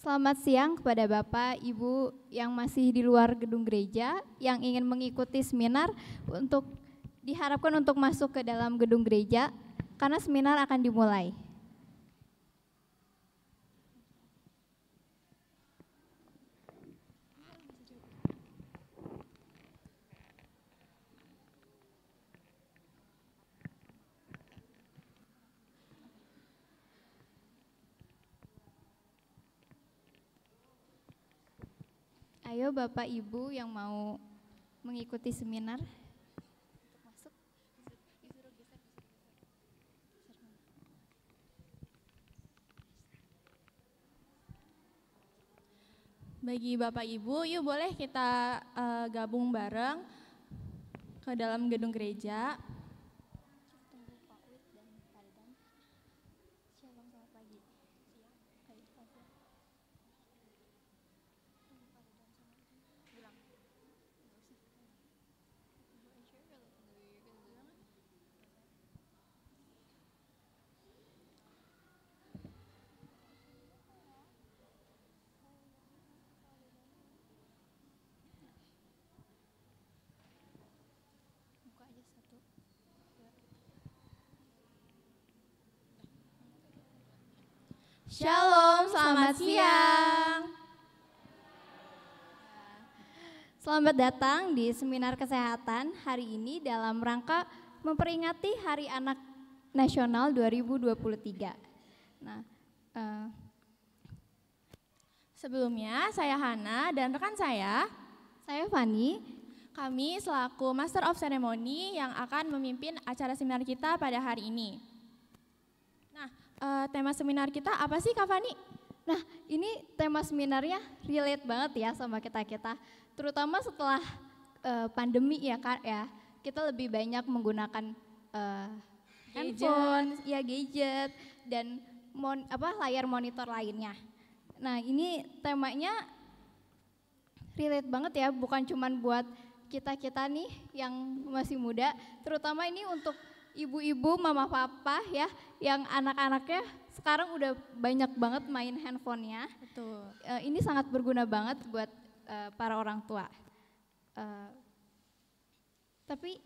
Selamat siang kepada Bapak, Ibu yang masih di luar gedung gereja yang ingin mengikuti seminar untuk diharapkan untuk masuk ke dalam gedung gereja karena seminar akan dimulai. Ayo Bapak Ibu yang mau mengikuti seminar. Bagi Bapak Ibu, yuk boleh kita gabung bareng ke dalam gedung gereja. Shalom, selamat siang. Selamat datang di seminar kesehatan hari ini dalam rangka memperingati Hari Anak Nasional 2023. Nah, sebelumnya saya Hana dan rekan saya Fani. Kami selaku Master of Ceremony yang akan memimpin acara seminar kita pada hari ini. Nah, tema seminar kita apa sih Kak Fani? Nah, ini tema seminarnya relate banget ya sama kita-kita. Terutama setelah pandemi ya Kak ya. Kita lebih banyak menggunakan handphone, gadget dan layar monitor lainnya. Nah, ini temanya relate banget ya, bukan cuman buat kita-kita nih yang masih muda, terutama ini untuk ibu-ibu, mama papa ya, yang anak-anaknya sekarang udah banyak banget main handphonenya. Betul. Ini sangat berguna banget buat para orang tua. Tapi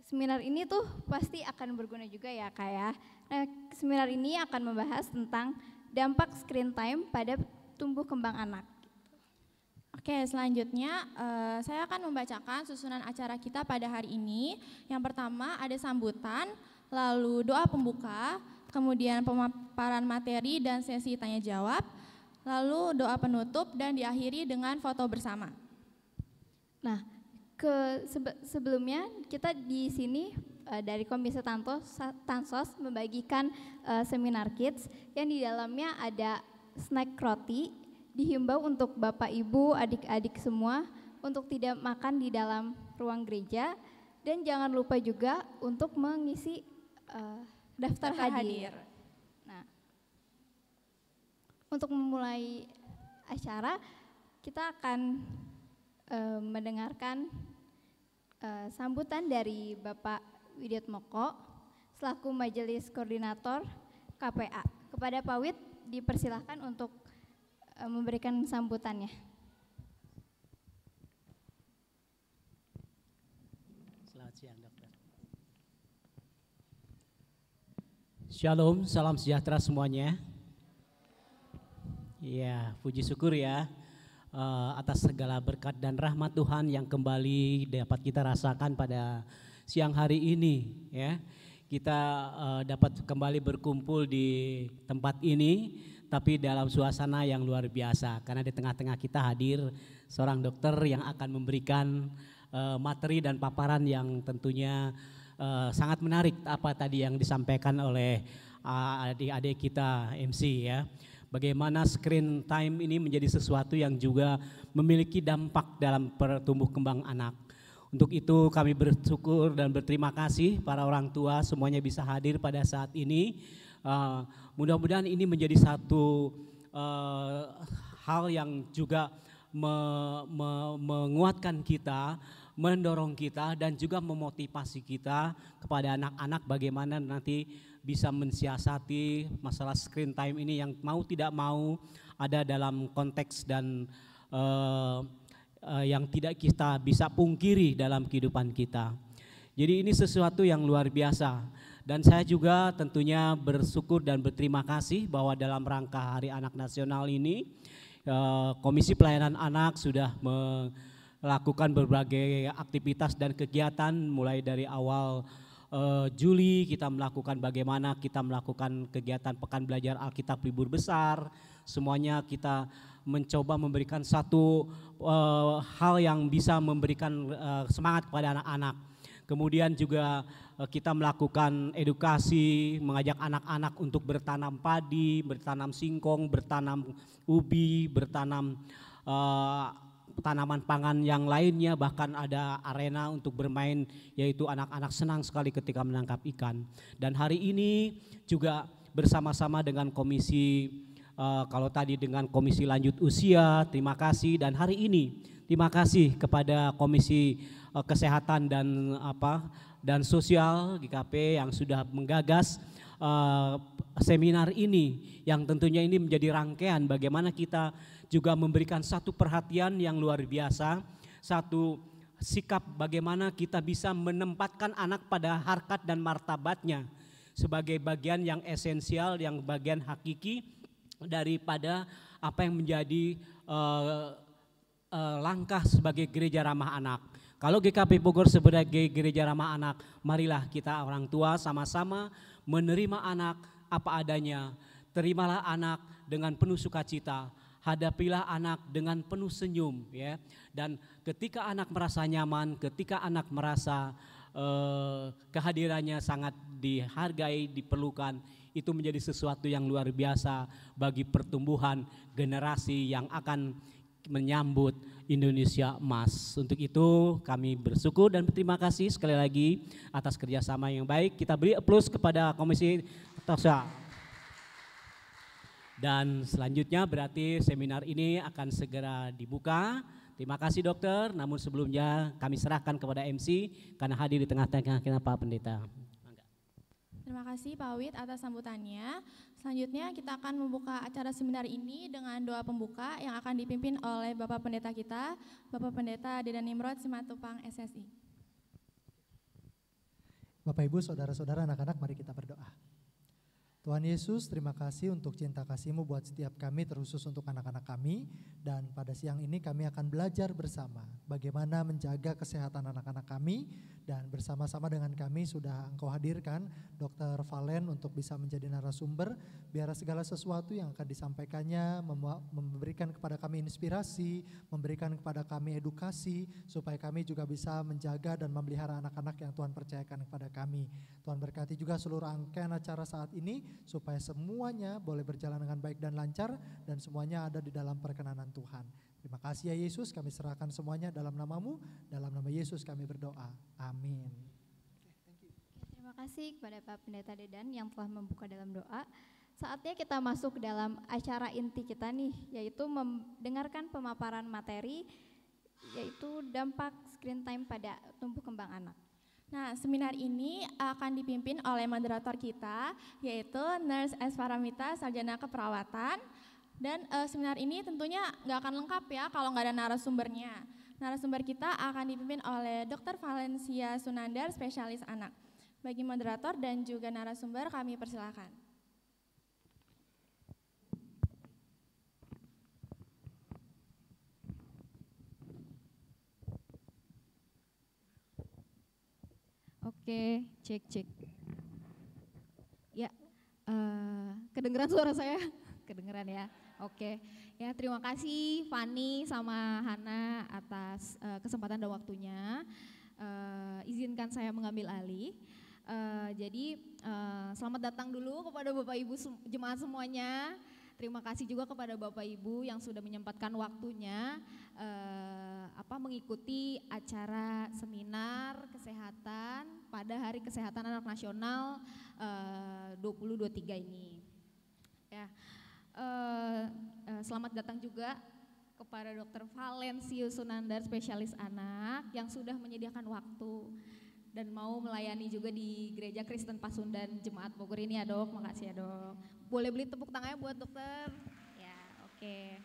seminar ini tuh pasti akan berguna juga ya Kak ya. Nah, seminar ini akan membahas tentang dampak screen time pada tumbuh kembang anak. Oke, selanjutnya saya akan membacakan susunan acara kita pada hari ini. Yang pertama ada sambutan, lalu doa pembuka, kemudian pemaparan materi dan sesi tanya jawab, lalu doa penutup dan diakhiri dengan foto bersama. Nah, sebelumnya kita di sini dari Komisi Tansos membagikan seminar kids yang di dalamnya ada snack roti. Dihimbau untuk Bapak Ibu, adik-adik semua untuk tidak makan di dalam ruang gereja dan jangan lupa juga untuk mengisi daftar hadir. Nah, untuk memulai acara kita akan mendengarkan sambutan dari Bapak Widyatmoko selaku Majelis Koordinator KPA. Kepada Pak Wid dipersilahkan untuk memberikan sambutannya. Selamat siang dokter. Shalom, salam sejahtera semuanya. Ya, puji syukur ya atas segala berkat dan rahmat Tuhan yang kembali dapat kita rasakan pada siang hari ini ya. Kita dapat kembali berkumpul di tempat ini, tapi dalam suasana yang luar biasa karena di tengah-tengah kita hadir seorang dokter yang akan memberikan materi dan paparan yang tentunya sangat menarik apa tadi yang disampaikan oleh adik-adik kita MC ya. Bagaimana screen time ini menjadi sesuatu yang juga memiliki dampak dalam pertumbuh kembang anak. Untuk itu kami bersyukur dan berterima kasih para orang tua semuanya bisa hadir pada saat ini. Mudah-mudahan ini menjadi satu hal yang juga menguatkan kita, mendorong kita dan juga memotivasi kita kepada anak-anak bagaimana nanti bisa mensiasati masalah screen time ini yang mau tidak mau ada dalam konteks dan yang tidak kita bisa pungkiri dalam kehidupan kita. Jadi ini sesuatu yang luar biasa. Dan saya juga tentunya bersyukur dan berterima kasih bahwa dalam rangka Hari Anak Nasional ini Komisi Pelayanan Anak sudah melakukan berbagai aktivitas dan kegiatan mulai dari awal Juli kita melakukan bagaimana kita melakukan kegiatan Pekan Belajar Alkitab Libur Besar. Semuanya kita mencoba memberikan satu hal yang bisa memberikan semangat kepada anak-anak. Kemudian juga kita melakukan edukasi, mengajak anak-anak untuk bertanam padi, bertanam singkong, bertanam ubi, bertanam tanaman pangan yang lainnya, bahkan ada arena untuk bermain, yaitu anak-anak senang sekali ketika menangkap ikan. Dan hari ini juga bersama-sama dengan komisi, kalau tadi dengan komisi lanjut usia, terima kasih, dan hari ini terima kasih kepada komisi kesehatan dan sosial GKP yang sudah menggagas seminar ini, yang tentunya ini menjadi rangkaian bagaimana kita juga memberikan satu perhatian yang luar biasa, satu sikap bagaimana kita bisa menempatkan anak pada harkat dan martabatnya sebagai bagian yang esensial, yang bagian hakiki daripada apa yang menjadi langkah sebagai gereja ramah anak. Kalau GKP Bogor sebagai gereja ramah anak, marilah kita orang tua sama-sama menerima anak apa adanya. Terimalah anak dengan penuh sukacita, hadapilah anak dengan penuh senyum, ya. Dan ketika anak merasa nyaman, ketika anak merasa kehadirannya sangat dihargai, diperlukan, itu menjadi sesuatu yang luar biasa bagi pertumbuhan generasi yang akan menyambut Indonesia Emas. Untuk itu kami bersyukur dan berterima kasih sekali lagi atas kerjasama yang baik. Kita beri aplaus kepada Komisi Tosya. Dan selanjutnya berarti seminar ini akan segera dibuka. Terima kasih dokter, namun sebelumnya kami serahkan kepada MC karena hadir di tengah-tengah kita Pak Pendeta. Terima kasih Pak Wid atas sambutannya. Selanjutnya kita akan membuka acara seminar ini dengan doa pembuka yang akan dipimpin oleh Bapak Pendeta kita, Bapak Pendeta Dedan Nimrod Simatupang SSI. Bapak Ibu, saudara-saudara, anak-anak, mari kita berdoa. Tuhan Yesus, terima kasih untuk cinta kasih-Mu buat setiap kami, terkhusus untuk anak-anak kami. Dan pada siang ini kami akan belajar bersama bagaimana menjaga kesehatan anak-anak kami. Dan bersama-sama dengan kami sudah Engkau hadirkan Dr. Valen untuk bisa menjadi narasumber. Biar segala sesuatu yang akan disampaikannya memberikan kepada kami inspirasi, memberikan kepada kami edukasi, supaya kami juga bisa menjaga dan memelihara anak-anak yang Tuhan percayakan kepada kami. Tuhan berkati juga seluruh rangkaian acara saat ini, supaya semuanya boleh berjalan dengan baik dan lancar, dan semuanya ada di dalam perkenanan Tuhan. Terima kasih ya Yesus, kami serahkan semuanya dalam nama-Mu, dalam nama Yesus kami berdoa. Amin. Terima kasih kepada Pak Pendeta Dedan yang telah membuka dalam doa. Saatnya kita masuk dalam acara inti kita nih, yaitu mendengarkan pemaparan materi, yaitu dampak screen time pada tumbuh kembang anak. Nah, seminar ini akan dipimpin oleh moderator kita, yaitu Nurse S. Paramita, Sarjana Keperawatan. Dan seminar ini tentunya nggak akan lengkap ya kalau nggak ada narasumbernya. Narasumber kita akan dipimpin oleh Dr. Valencia Sunandar, spesialis anak. Bagi moderator dan juga narasumber kami persilakan. Oke, cek. Ya, kedengeran suara saya? Kedengeran ya. Oke, ya terima kasih Fani sama Hana atas kesempatan dan waktunya. Izinkan saya mengambil alih. Jadi selamat datang dulu kepada Bapak Ibu jemaat semuanya. Terima kasih juga kepada Bapak Ibu yang sudah menyempatkan waktunya mengikuti acara seminar kesehatan pada Hari Kesehatan Anak Nasional 2023 ini. Ya. Selamat datang juga kepada Dr. Valencia Sunandar, spesialis anak yang sudah menyediakan waktu. dan mau melayani juga di Gereja Kristen Pasundan Jemaat Bogor ini ya Dok. Makasih ya Dok. Boleh beli tepuk tangannya buat dokter? Ya, oke.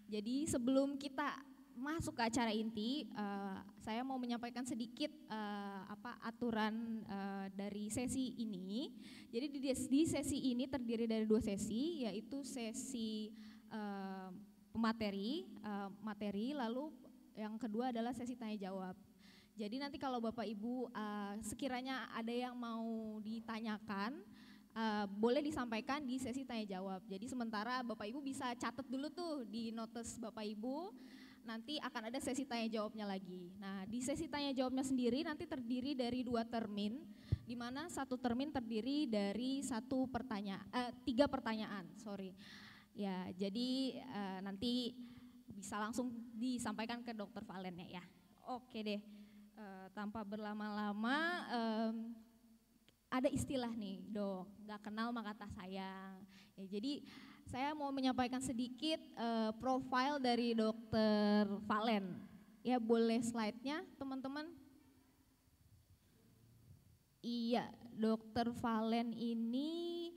Jadi sebelum kita masuk ke acara inti, saya mau menyampaikan sedikit aturan dari sesi ini. Jadi di sesi ini terdiri dari 2 sesi, yaitu sesi materi, lalu yang kedua adalah sesi tanya jawab. Jadi nanti kalau Bapak Ibu sekiranya ada yang mau ditanyakan, boleh disampaikan di sesi tanya jawab. Jadi sementara Bapak Ibu bisa catat dulu tuh di notes Bapak Ibu, nanti akan ada sesi tanya jawabnya lagi. Nah di sesi tanya jawabnya sendiri nanti terdiri dari 2 termin, di mana 1 termin terdiri dari 3 pertanyaan, Ya, jadi nanti bisa langsung disampaikan ke Dokter Valen ya. Oke deh, tanpa berlama-lama, ada istilah nih Dok, gak kenal maka tak sayang. Ya, jadi saya mau menyampaikan sedikit profil dari Dokter Valen. Ya boleh slide-nya teman-teman. Iya, Dokter Valen ini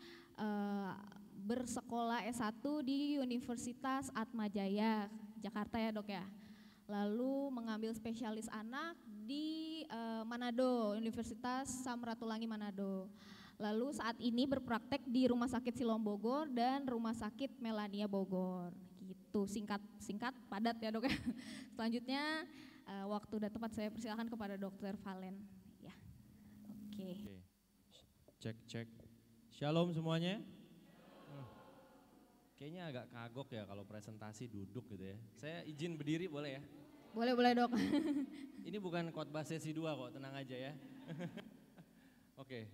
bersekolah S1 di Universitas Atmajaya, Jakarta ya Dok ya. Lalu mengambil spesialis anak di Manado, Universitas Samratulangi Manado. Lalu saat ini berpraktek di Rumah Sakit Siloam Bogor dan Rumah Sakit Melania Bogor. Gitu, singkat padat ya Dok ya. Selanjutnya waktu udah tepat saya persilakan kepada Dokter Valen. Ya, oke. Cek. Shalom semuanya. Kayaknya agak kagok ya kalau presentasi duduk gitu ya. Saya izin berdiri boleh ya? Boleh Dok. Ini bukan khotbah sesi 2 kok, tenang aja ya. Oke,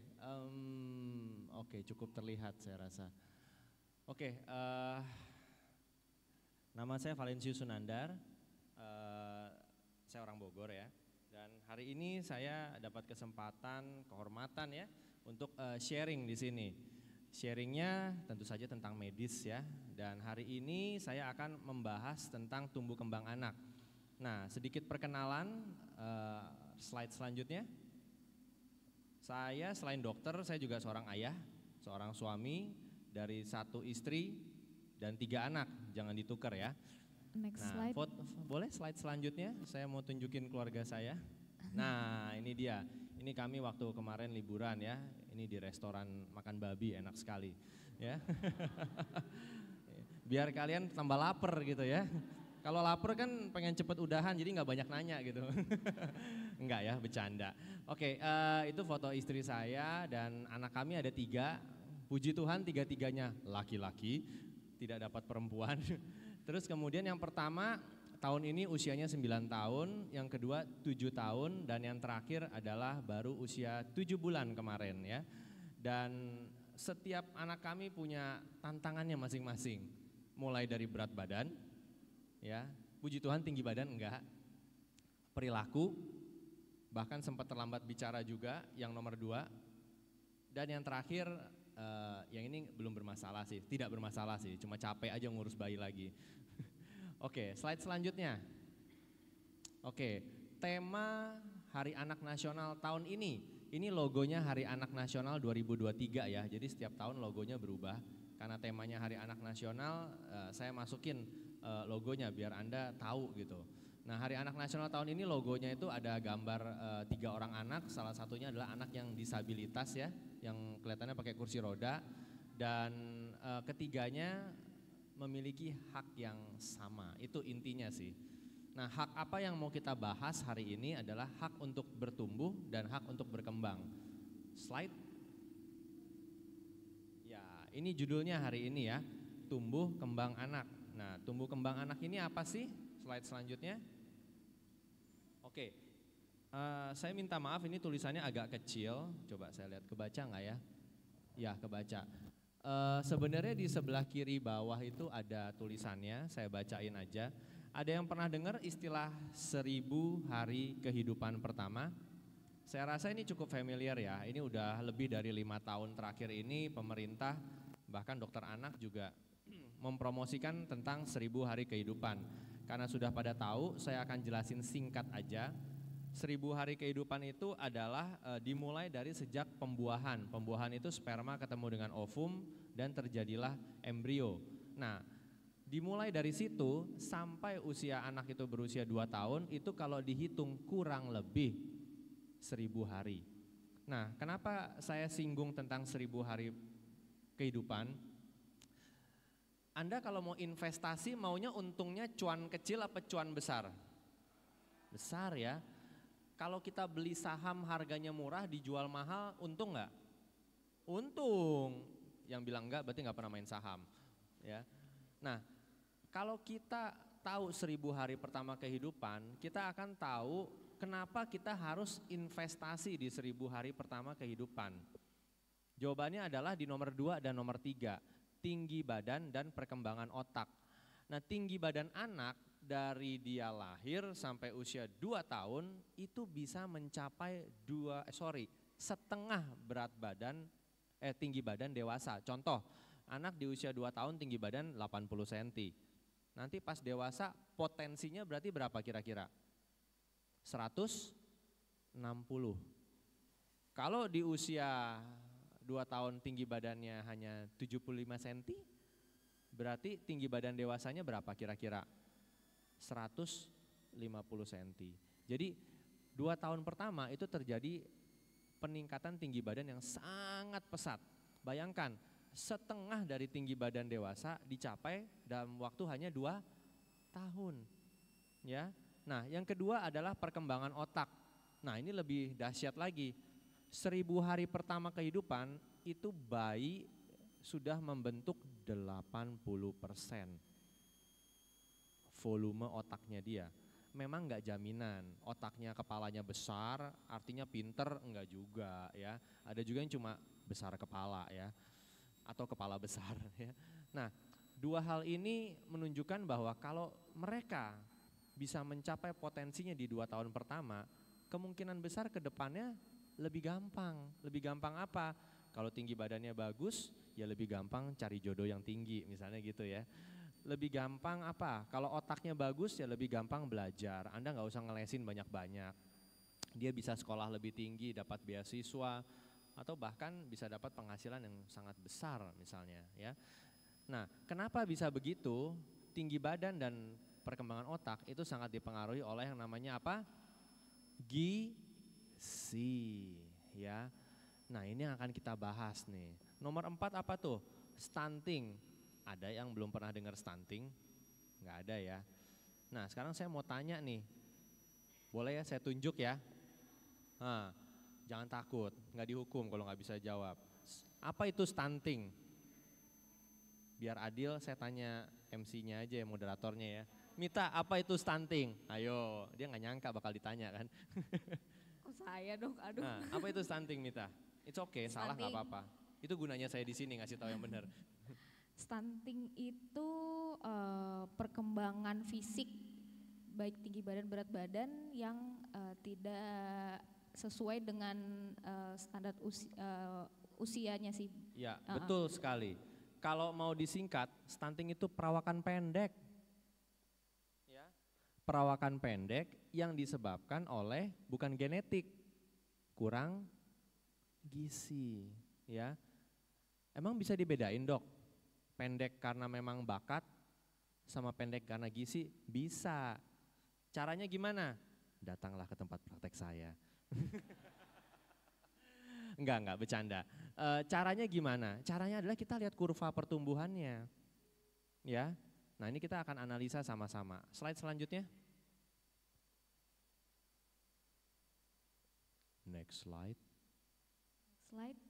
cukup terlihat saya rasa. Nama saya Valensius Sunandar, saya orang Bogor ya. Dan hari ini saya dapat kehormatan ya untuk sharing di sini. Sharingnya tentu saja tentang medis ya. Dan hari ini saya akan membahas tentang tumbuh kembang anak. Nah, sedikit perkenalan, slide selanjutnya. Saya selain dokter, saya juga seorang ayah, seorang suami dari 1 istri dan 3 anak, jangan ditukar ya. Next slide. Boleh slide selanjutnya, saya mau tunjukin keluarga saya. Nah ini dia, ini kami waktu kemarin liburan ya, ini di restoran makan babi enak sekali ya. Biar kalian tambah lapar gitu ya. Kalau lapar kan pengen cepet udahan jadi nggak banyak nanya gitu. Enggak ya, bercanda. Oke, itu foto istri saya dan anak kami ada 3. Puji Tuhan 3-tiganya laki-laki, tidak dapat perempuan. Terus kemudian yang pertama tahun ini usianya 9 tahun, yang kedua 7 tahun dan yang terakhir adalah baru usia 7 bulan kemarin ya. Dan setiap anak kami punya tantangannya masing-masing. Mulai dari berat badan, ya, puji Tuhan tinggi badan enggak, perilaku, bahkan sempat terlambat bicara juga yang nomor 2, dan yang terakhir yang ini belum bermasalah sih, tidak bermasalah sih, cuma capek aja ngurus bayi lagi. Oke, slide selanjutnya. Oke, tema Hari Anak Nasional tahun ini logonya Hari Anak Nasional 2023 ya, jadi setiap tahun logonya berubah, karena temanya Hari Anak Nasional saya masukin logonya biar Anda tahu gitu. Nah, Hari Anak Nasional tahun ini logonya itu ada gambar 3 orang anak, salah satunya adalah anak yang disabilitas ya, yang kelihatannya pakai kursi roda, dan ketiganya memiliki hak yang sama, itu intinya sih. Nah, hak apa yang mau kita bahas hari ini adalah hak untuk bertumbuh dan hak untuk berkembang. Slide. Ya, ini judulnya hari ini ya, tumbuh kembang anak. Nah, tumbuh kembang anak ini apa sih? Slide selanjutnya. Oke, saya minta maaf ini tulisannya agak kecil. Coba saya lihat, kebaca nggak ya? Ya, kebaca. Sebenarnya di sebelah kiri bawah itu ada tulisannya, saya bacain aja. Ada yang pernah dengar istilah 1000 hari kehidupan pertama? Saya rasa ini cukup familiar ya, ini udah lebih dari 5 tahun terakhir ini pemerintah bahkan dokter anak juga mempromosikan tentang 1000 hari kehidupan. Karena sudah pada tahu, saya akan jelasin singkat aja. 1000 hari kehidupan itu adalah dimulai dari sejak pembuahan. Pembuahan itu sperma ketemu dengan ovum dan terjadilah embrio. Nah, dimulai dari situ sampai usia anak itu berusia 2 tahun itu kalau dihitung kurang lebih 1000 hari. Nah, kenapa saya singgung tentang 1000 hari kehidupan? Anda kalau mau investasi maunya untungnya cuan kecil apa cuan besar? Besar ya. Kalau kita beli saham harganya murah dijual mahal, untung nggak? Untung. Yang bilang enggak berarti nggak pernah main saham. Ya. Nah, kalau kita tahu 1000 hari pertama kehidupan, kita akan tahu kenapa kita harus investasi di 1000 hari pertama kehidupan. Jawabannya adalah di nomor 2 dan nomor 3, tinggi badan dan perkembangan otak. Nah, tinggi badan anak dari dia lahir sampai usia 2 tahun itu bisa mencapai setengah berat badan tinggi badan dewasa. Contoh, anak di usia 2 tahun tinggi badan 80 cm. Nanti pas dewasa potensinya berarti berapa kira-kira? 160. Kalau di usia 2 tahun tinggi badannya hanya 75 cm, berarti tinggi badan dewasanya berapa kira-kira? 150 cm. Jadi 2 tahun pertama itu terjadi peningkatan tinggi badan yang sangat pesat. Bayangkan setengah dari tinggi badan dewasa dicapai dalam waktu hanya 2 tahun. Ya. Nah, yang kedua adalah perkembangan otak. Nah, ini lebih dahsyat lagi. 1000 hari pertama kehidupan itu bayi sudah membentuk 80% volume otaknya dia. Memang enggak jaminan, otaknya kepalanya besar artinya pinter, enggak juga ya. Ada juga yang cuma besar kepala ya, atau kepala besar ya. Nah, 2 hal ini menunjukkan bahwa kalau mereka bisa mencapai potensinya di 2 tahun pertama, kemungkinan besar ke depannya lebih gampang. Lebih gampang apa? Kalau tinggi badannya bagus, ya lebih gampang cari jodoh yang tinggi misalnya gitu ya. Lebih gampang apa? Kalau otaknya bagus ya lebih gampang belajar. Anda nggak usah ngelesin banyak-banyak. Dia bisa sekolah lebih tinggi, dapat beasiswa, atau bahkan bisa dapat penghasilan yang sangat besar misalnya ya. Nah, kenapa bisa begitu? Tinggi badan dan perkembangan otak itu sangat dipengaruhi oleh yang namanya apa? Gizi ya. Nah, ini yang akan kita bahas nih. Nomor 4 apa tuh? Stunting. Ada yang belum pernah dengar stunting? Nggak ada ya. Nah, sekarang saya mau tanya nih. Boleh ya saya tunjuk ya? Nah, jangan takut, nggak dihukum kalau nggak bisa jawab. Apa itu stunting? Biar adil saya tanya MC-nya aja ya, moderatornya ya. Mita, apa itu stunting? Ayo, dia nggak nyangka bakal ditanya kan. Kok saya dong, aduh. Nah, apa itu stunting Mita? It's okay, salah nggak apa-apa. Itu gunanya saya di sini ngasih tahu yang benar. Stunting itu perkembangan fisik baik tinggi badan berat badan yang tidak sesuai dengan standar usianya sih. Ya, betul sekali. Kalau mau disingkat, stunting itu perawakan pendek. Ya. Perawakan pendek yang disebabkan oleh bukan genetik, kurang gizi, ya. Emang bisa dibedain, Dok? Pendek karena memang bakat sama pendek karena gizi? Bisa. Caranya gimana? Datanglah ke tempat praktek saya. Enggak, bercanda. Caranya gimana? Caranya adalah kita lihat kurva pertumbuhannya. Ya. Nah, ini kita akan analisa sama-sama. Slide selanjutnya. Next slide. Slide.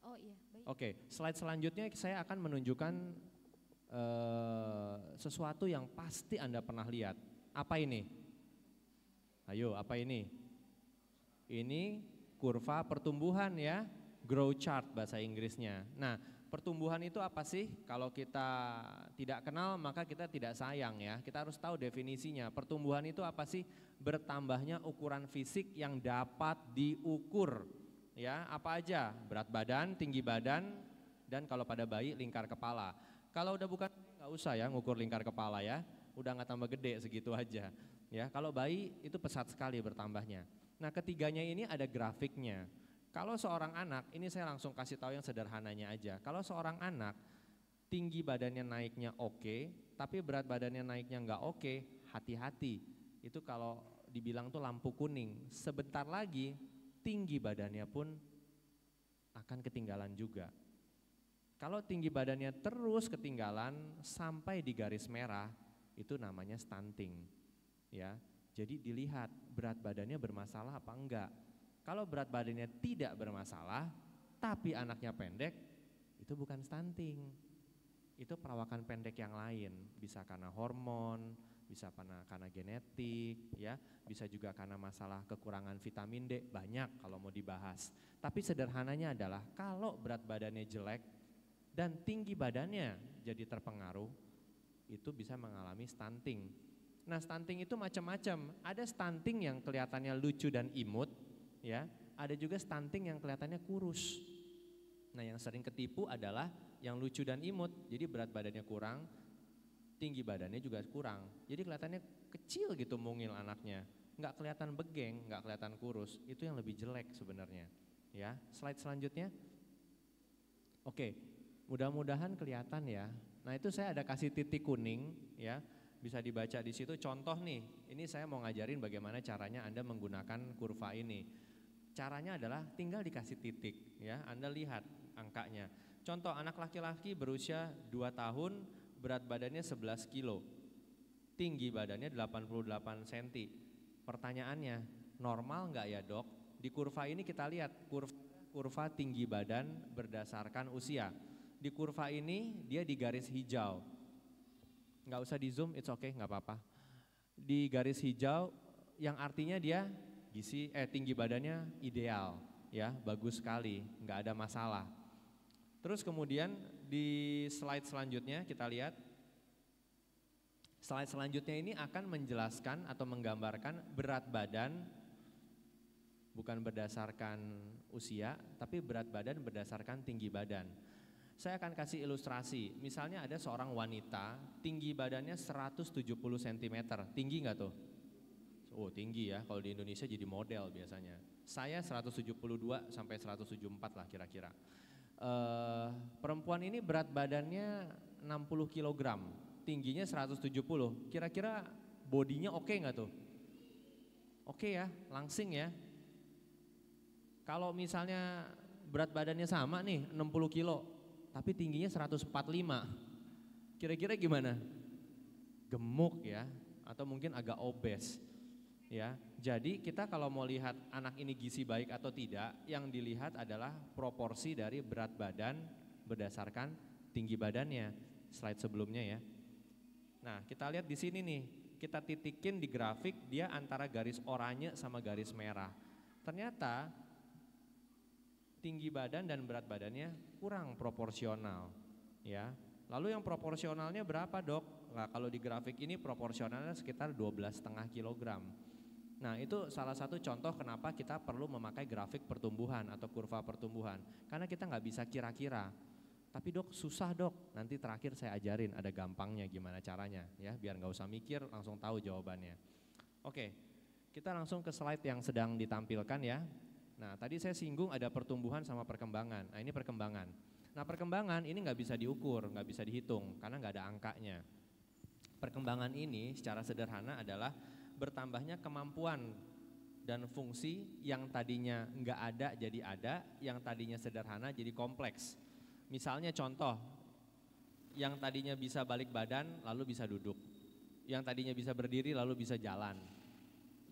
Oh iya, baik. Oke, slide selanjutnya saya akan menunjukkan sesuatu yang pasti Anda pernah lihat. Apa ini? Ayo, apa ini? Ini kurva pertumbuhan ya, growth chart bahasa Inggrisnya. Nah, pertumbuhan itu apa sih? Kalau kita tidak kenal maka kita tidak sayang ya. Kita harus tahu definisinya. Pertumbuhan itu apa sih? Bertambahnya ukuran fisik yang dapat diukur. Ya, apa aja? Berat badan, tinggi badan, dan kalau pada bayi lingkar kepala. Kalau udah bukan nggak usah ya ngukur lingkar kepala ya. Udah nggak tambah gede segitu aja. Ya, kalau bayi itu pesat sekali bertambahnya. Nah, ketiganya ini ada grafiknya. Kalau seorang anak, ini saya langsung kasih tahu yang sederhananya aja. Kalau seorang anak tinggi badannya naiknya oke, tapi berat badannya naiknya enggak oke, hati-hati. Itu kalau dibilang tuh lampu kuning. Sebentar lagi tinggi badannya pun akan ketinggalan juga. Kalau tinggi badannya terus ketinggalan sampai di garis merah, itu namanya stunting. Ya, jadi dilihat berat badannya bermasalah apa enggak. Kalau berat badannya tidak bermasalah, tapi anaknya pendek, itu bukan stunting. Itu perawakan pendek yang lain, bisa karena hormon, bisa karena genetik, ya, bisa juga karena masalah kekurangan vitamin D, banyak kalau mau dibahas. Tapi sederhananya adalah kalau berat badannya jelek dan tinggi badannya jadi terpengaruh, itu bisa mengalami stunting. Nah, stunting itu macam-macam. Ada stunting yang kelihatannya lucu dan imut, ya. Ada juga stunting yang kelihatannya kurus. Nah, yang sering ketipu adalah yang lucu dan imut. Jadi berat badannya kurang, tinggi badannya juga kurang. Jadi kelihatannya kecil gitu mungil anaknya. Nggak kelihatan begeng, nggak kelihatan kurus. Itu yang lebih jelek sebenarnya. Ya, slide selanjutnya. Oke, mudah-mudahan kelihatan ya. Nah, itu saya ada kasih titik kuning, ya. Bisa dibaca di situ. Contoh nih, ini saya mau ngajarin bagaimana caranya Anda menggunakan kurva ini. Caranya adalah tinggal dikasih titik, ya. Anda lihat angkanya. Contoh, anak laki-laki berusia 2 tahun, berat badannya 11 kilo, tinggi badannya 88 cm. Pertanyaannya, normal nggak ya dok? Di kurva ini kita lihat kurva tinggi badan berdasarkan usia. Di kurva ini dia di garis hijau. Nggak usah di zoom, it's okay, nggak apa-apa. Di garis hijau yang artinya dia tinggi badannya ideal, ya, bagus sekali, nggak ada masalah. Terus kemudian di slide selanjutnya kita lihat, slide selanjutnya ini akan menjelaskan atau menggambarkan berat badan bukan berdasarkan usia, tapi berat badan berdasarkan tinggi badan. Saya akan kasih ilustrasi, misalnya ada seorang wanita tinggi badannya 170 cm, tinggi nggak tuh? Oh tinggi ya, kalau di Indonesia jadi model biasanya. Saya 172 sampai 174 lah kira-kira. Perempuan ini berat badannya 60 kg, tingginya 170, kira-kira bodinya oke nggak tuh? Oke ya, langsing ya. Kalau misalnya berat badannya sama nih 60 kilo, tapi tingginya 145, kira-kira gimana? Gemuk ya, atau mungkin agak obes ya. Jadi kita kalau mau lihat anak ini gizi baik atau tidak, yang dilihat adalah proporsi dari berat badan berdasarkan tinggi badannya. Slide sebelumnya ya. Nah, kita lihat di sini nih, kita titikin di grafik dia antara garis oranye sama garis merah. Ternyata tinggi badan dan berat badannya kurang proporsional, ya. Lalu yang proporsionalnya berapa dok? Nah, kalau di grafik ini proporsionalnya sekitar 12,5 kg. Nah, itu salah satu contoh kenapa kita perlu memakai grafik pertumbuhan atau kurva pertumbuhan. Karena kita nggak bisa kira-kira. Tapi dok susah dok, nanti terakhir saya ajarin ada gampangnya gimana caranya, ya, biar nggak usah mikir, langsung tahu jawabannya. Oke, kita langsung ke slide yang sedang ditampilkan ya. Nah, tadi saya singgung ada pertumbuhan sama perkembangan. Nah, ini perkembangan. Nah, perkembangan ini nggak bisa diukur, nggak bisa dihitung karena nggak ada angkanya. Perkembangan ini secara sederhana adalah bertambahnya kemampuan dan fungsi yang tadinya nggak ada jadi ada, yang tadinya sederhana jadi kompleks. Misalnya contoh, yang tadinya bisa balik badan lalu bisa duduk, yang tadinya bisa berdiri lalu bisa jalan,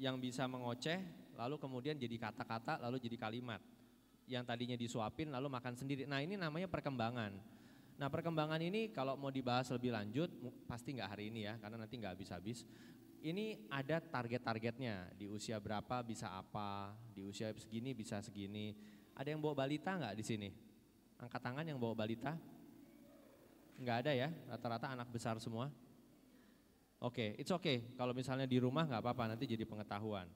yang bisa mengoceh lalu kemudian jadi kata-kata, lalu jadi kalimat. Yang tadinya disuapin lalu makan sendiri. Nah, ini namanya perkembangan. Nah, perkembangan ini kalau mau dibahas lebih lanjut, pasti nggak hari ini ya, karena nanti nggak habis-habis. Ini ada target-targetnya, di usia berapa bisa apa, di usia segini bisa segini. Ada yang bawa balita nggak di sini? Angkat tangan yang bawa balita. Nggak ada ya, rata-rata anak besar semua. Oke, it's okay. Kalau misalnya di rumah nggak apa-apa, nanti jadi pengetahuan.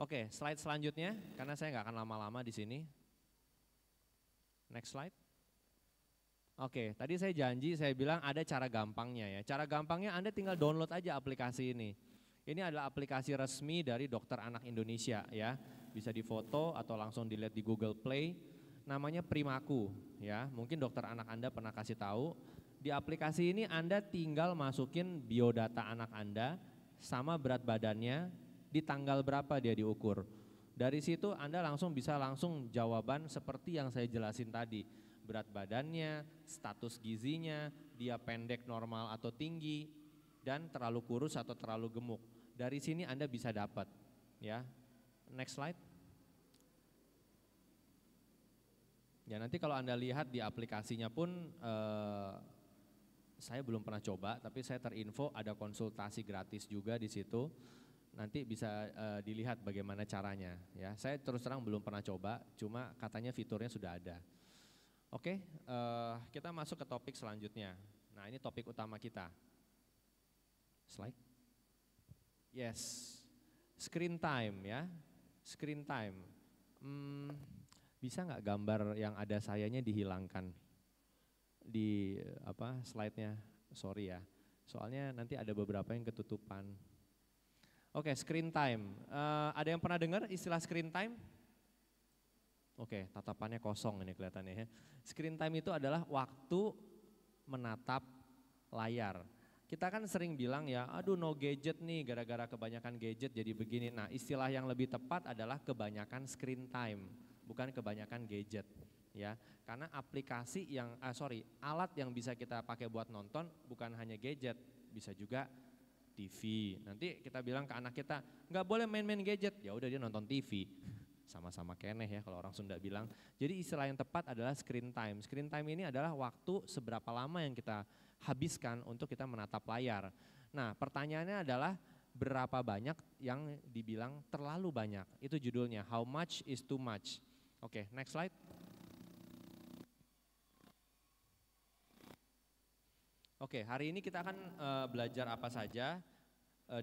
Oke, slide selanjutnya, karena saya nggak akan lama-lama di sini. Next slide. Oke, tadi saya janji, saya bilang ada cara gampangnya ya. Cara gampangnya Anda tinggal download aja aplikasi ini. Ini adalah aplikasi resmi dari Dokter Anak Indonesia ya. Bisa difoto atau langsung dilihat di Google Play. Namanya Primaku ya. Mungkin dokter anak Anda pernah kasih tahu. Di aplikasi ini Anda tinggal masukin biodata anak Anda sama berat badannya, di tanggal berapa dia diukur. Dari situ Anda bisa langsung jawaban seperti yang saya jelasin tadi. Berat badannya, status gizinya, dia pendek, normal atau tinggi, dan terlalu kurus atau terlalu gemuk. Dari sini Anda bisa dapat ya. Next slide. Ya nanti kalau Anda lihat di aplikasinya pun saya belum pernah coba, tapi saya terinfo ada konsultasi gratis juga di situ. Nanti bisa dilihat bagaimana caranya ya. Saya terus terang belum pernah coba, cuma katanya fiturnya sudah ada. Oke, kita masuk ke topik selanjutnya. Nah ini topik utama kita. Slide. Yes, screen time ya. Screen time. Bisa nggak gambar yang ada sayanya dihilangkan di slide-nya? Sorry ya. Soalnya nanti ada beberapa yang ketutupan. Oke, screen time. Ada yang pernah dengar istilah screen time? Oke, tatapannya kosong ini kelihatannya ya. Screen time itu adalah waktu menatap layar. Kita kan sering bilang ya, aduh no gadget nih, gara-gara kebanyakan gadget jadi begini. Nah istilah yang lebih tepat adalah kebanyakan screen time, bukan kebanyakan gadget. Ya, karena aplikasi alat yang bisa kita pakai buat nonton bukan hanya gadget, bisa juga TV. Nanti kita bilang ke anak kita, nggak boleh main-main gadget, ya udah dia nonton TV. Sama-sama keneh ya kalau orang Sunda bilang. Jadi istilah yang tepat adalah screen time. Screen time ini adalah waktu seberapa lama yang kita habiskan untuk kita menatap layar. Nah pertanyaannya adalah berapa banyak yang dibilang terlalu banyak. Itu judulnya, how much is too much. Oke, next slide. Oke, hari ini kita akan belajar apa saja,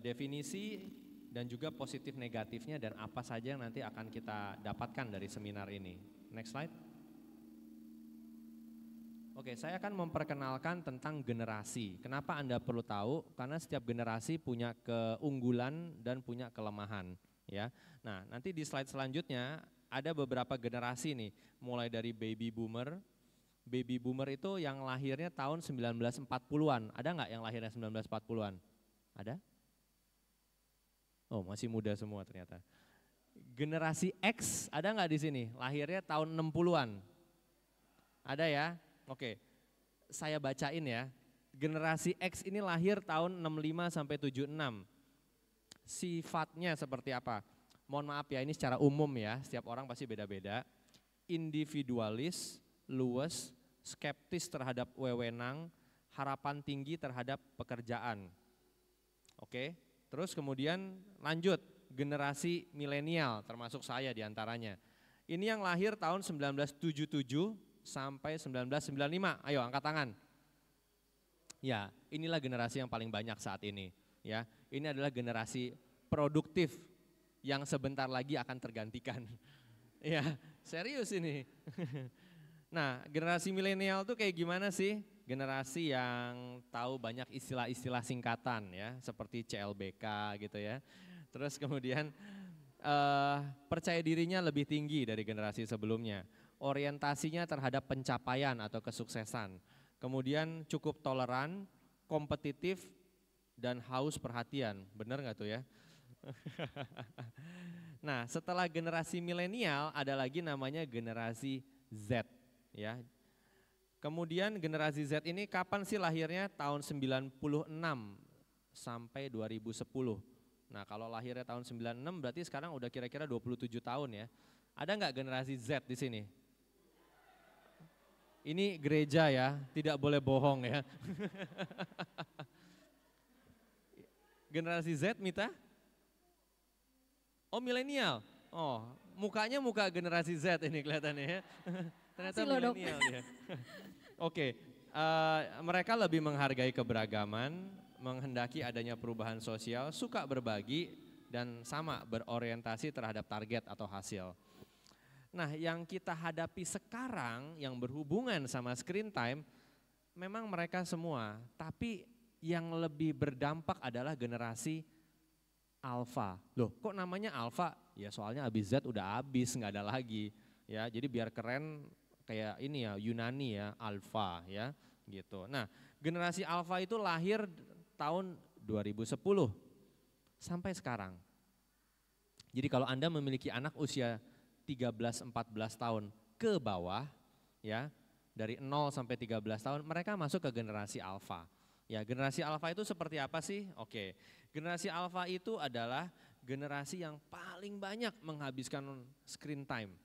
definisi dan juga positif negatifnya dan apa saja yang nanti akan kita dapatkan dari seminar ini. Next slide. Oke, saya akan memperkenalkan tentang generasi. Kenapa Anda perlu tahu? Karena setiap generasi punya keunggulan dan punya kelemahan. Ya, nah nanti di slide selanjutnya ada beberapa generasi nih, mulai dari baby boomer. Baby boomer itu yang lahirnya tahun 1940-an. Ada nggak yang lahirnya 1940-an? Ada? Oh masih muda semua ternyata. Generasi X ada nggak di sini? Lahirnya tahun 60-an. Ada ya? Oke, saya bacain ya. Generasi X ini lahir tahun 65 sampai 76. Sifatnya seperti apa? Mohon maaf ya, ini secara umum ya, setiap orang pasti beda-beda. Individualis, luwes, skeptis terhadap wewenang, harapan tinggi terhadap pekerjaan. Oke, terus kemudian lanjut, generasi milenial termasuk saya diantaranya. Ini yang lahir tahun 1977 sampai 1995, ayo angkat tangan. Ya, inilah generasi yang paling banyak saat ini. Ya, ini adalah generasi produktif yang sebentar lagi akan tergantikan. Ya, serius ini. Nah, generasi milenial tuh kayak gimana sih? Generasi yang tahu banyak istilah-istilah singkatan ya, seperti CLBK gitu ya. Terus kemudian percaya dirinya lebih tinggi dari generasi sebelumnya. Orientasinya terhadap pencapaian atau kesuksesan. Kemudian cukup toleran, kompetitif, dan haus perhatian. Benar nggak tuh ya? Nah setelah generasi milenial ada lagi namanya generasi Z. Ya. Kemudian generasi Z ini kapan sih lahirnya? Tahun 96 sampai 2010. Nah kalau lahirnya tahun 96 berarti sekarang udah kira-kira 27 tahun ya. Ada nggak generasi Z di sini? Ini gereja ya, tidak boleh bohong ya. Generasi Z, Mita? Oh milenial. Oh mukanya muka generasi Z ini kelihatannya ya. Ternyata milenial ya. Oke, mereka lebih menghargai keberagaman, menghendaki adanya perubahan sosial, suka berbagi, dan sama berorientasi terhadap target atau hasil. Nah yang kita hadapi sekarang yang berhubungan sama screen time, memang mereka semua, tapi yang lebih berdampak adalah generasi Alpha. Loh kok namanya Alpha? Ya soalnya habis Z udah habis, nggak ada lagi. Ya, jadi biar keren kayak ini ya, Yunani ya, Alpha ya gitu. Nah generasi Alpha itu lahir tahun 2010 sampai sekarang. Jadi kalau Anda memiliki anak usia 13-14 tahun ke bawah ya, dari 0 sampai 13 tahun mereka masuk ke generasi Alpha. Ya, generasi Alpha itu seperti apa sih? Oke, generasi Alpha itu adalah generasi yang paling banyak menghabiskan screen time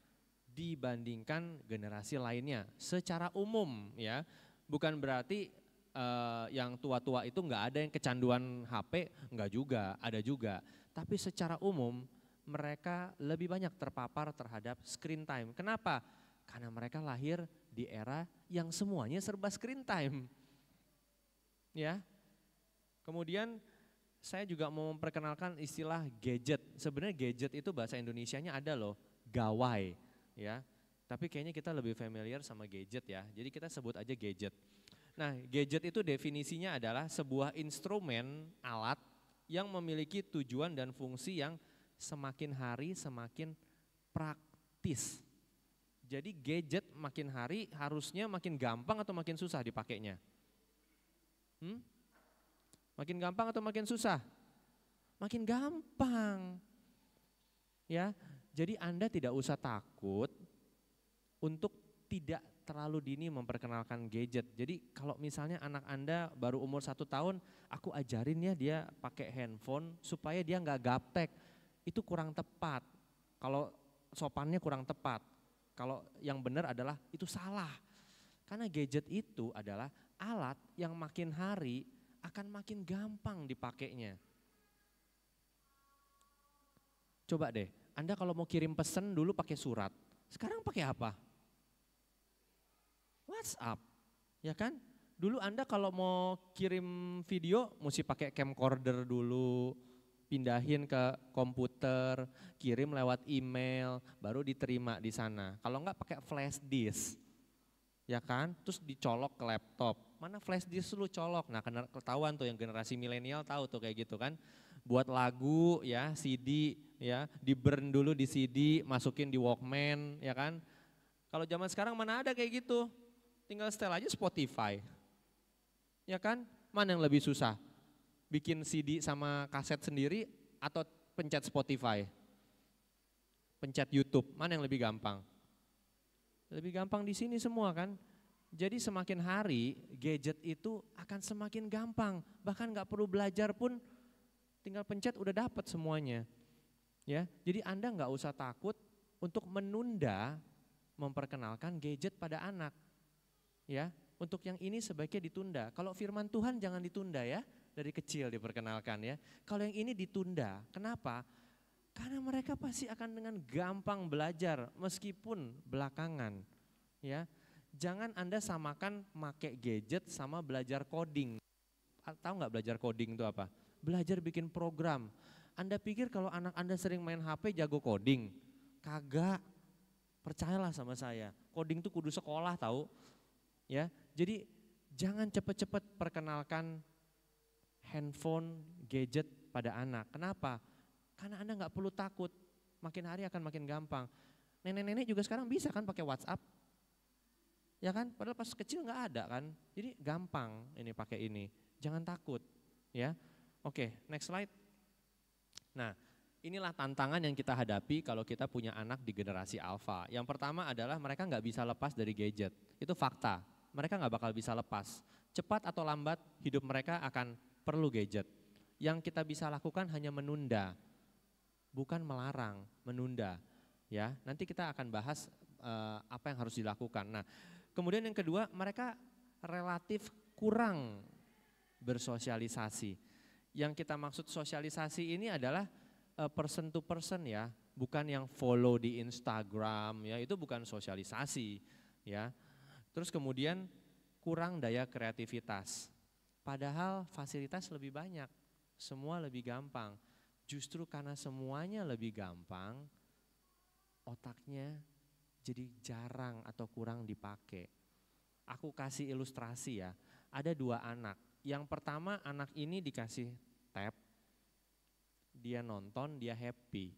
dibandingkan generasi lainnya secara umum ya. Bukan berarti yang tua-tua itu nggak ada yang kecanduan HP, nggak juga, ada juga. Tapi secara umum mereka lebih banyak terpapar terhadap screen time. Kenapa? Karena mereka lahir di era yang semuanya serba screen time. Ya, kemudian saya juga mau memperkenalkan istilah gadget. Sebenarnya gadget itu bahasa Indonesianya ada loh, gawai, ya. Tapi kayaknya kita lebih familiar sama gadget ya. Jadi kita sebut aja gadget. Nah, gadget itu definisinya adalah sebuah instrumen alat yang memiliki tujuan dan fungsi yang semakin hari semakin praktis. Jadi gadget makin hari harusnya makin gampang atau makin susah dipakainya? Makin gampang atau makin susah? Makin gampang. Ya, jadi Anda tidak usah takut untuk tidak terlalu dini memperkenalkan gadget. Jadi kalau misalnya anak Anda baru umur 1 tahun, aku ajarin ya dia pakai handphone supaya dia nggak gaptek. Itu kurang tepat. Kalau sopannya kurang tepat. Kalau yang benar adalah itu salah. Karena gadget itu adalah alat yang makin hari akan makin gampang dipakainya. Coba deh, Anda kalau mau kirim pesan dulu pakai surat, sekarang pakai apa? WhatsApp, ya kan? Dulu Anda kalau mau kirim video mesti pakai camcorder dulu, pindahin ke komputer, kirim lewat email, baru diterima di sana. Kalau enggak pakai flash disk. Ya kan, terus dicolok ke laptop, mana flash disk lu colok, nah ketahuan tuh yang generasi milenial tahu tuh kayak gitu kan, buat lagu ya, CD ya, di burn dulu di CD, masukin di Walkman ya kan, kalau zaman sekarang mana ada kayak gitu, tinggal setel aja Spotify, ya kan, mana yang lebih susah, bikin CD sama kaset sendiri atau pencet Spotify, pencet YouTube, mana yang lebih gampang? Lebih gampang di sini semua kan. Jadi semakin hari gadget itu akan semakin gampang. Bahkan nggak perlu belajar pun tinggal pencet udah dapat semuanya. Ya, jadi Anda nggak usah takut untuk menunda memperkenalkan gadget pada anak. Ya, untuk yang ini sebaiknya ditunda. Kalau firman Tuhan jangan ditunda ya, dari kecil diperkenalkan ya. Kalau yang ini ditunda, kenapa? Karena mereka pasti akan dengan gampang belajar meskipun belakangan. Ya, jangan Anda samakan make gadget sama belajar coding. Tahu nggak belajar coding itu apa? Belajar bikin program. Anda pikir kalau anak Anda sering main HP jago coding? Kagak. Percayalah sama saya. Coding itu kudu sekolah tahu. Ya, jadi jangan cepet-cepet perkenalkan handphone, gadget pada anak. Kenapa? Karena Anda nggak perlu takut, makin hari akan makin gampang. Nenek-nenek juga sekarang bisa kan pakai WhatsApp, ya kan? Padahal pas kecil nggak ada kan. Jadi gampang ini pakai ini, jangan takut, ya. Oke, next slide. Nah, inilah tantangan yang kita hadapi kalau kita punya anak di generasi Alpha. Yang pertama adalah mereka nggak bisa lepas dari gadget, itu fakta. Mereka nggak bakal bisa lepas. Cepat atau lambat hidup mereka akan perlu gadget. Yang kita bisa lakukan hanya menunda. Bukan melarang, menunda. Ya, nanti kita akan bahas apa yang harus dilakukan. Nah, kemudian yang kedua, mereka relatif kurang bersosialisasi. Yang kita maksud sosialisasi ini adalah person to person ya, bukan yang follow di Instagram ya, itu bukan sosialisasi ya. Terus kemudian kurang daya kreativitas. Padahal fasilitas lebih banyak, semua lebih gampang. Justru karena semuanya lebih gampang, otaknya jadi jarang atau kurang dipakai. Aku kasih ilustrasi ya, ada 2 anak. Yang pertama anak ini dikasih tab, dia nonton, dia happy.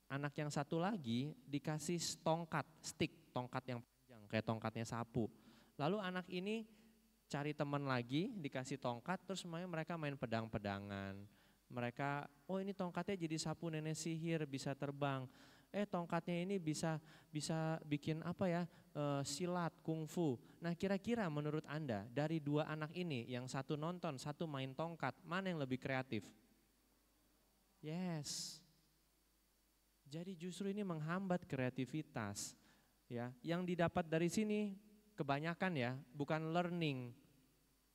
Anak yang satu lagi dikasih tongkat, stick, tongkat yang panjang kayak tongkatnya sapu. Lalu anak ini cari teman lagi, dikasih tongkat, terus mereka main pedang-pedangan. Mereka, oh ini tongkatnya jadi sapu nenek sihir, bisa terbang. Tongkatnya ini bisa bikin apa ya, silat, kungfu. Nah kira-kira menurut Anda dari dua anak ini, yang satu nonton, satu main tongkat, mana yang lebih kreatif? Yes. Jadi justru ini menghambat kreativitas. Ya, yang didapat dari sini kebanyakan ya, bukan learning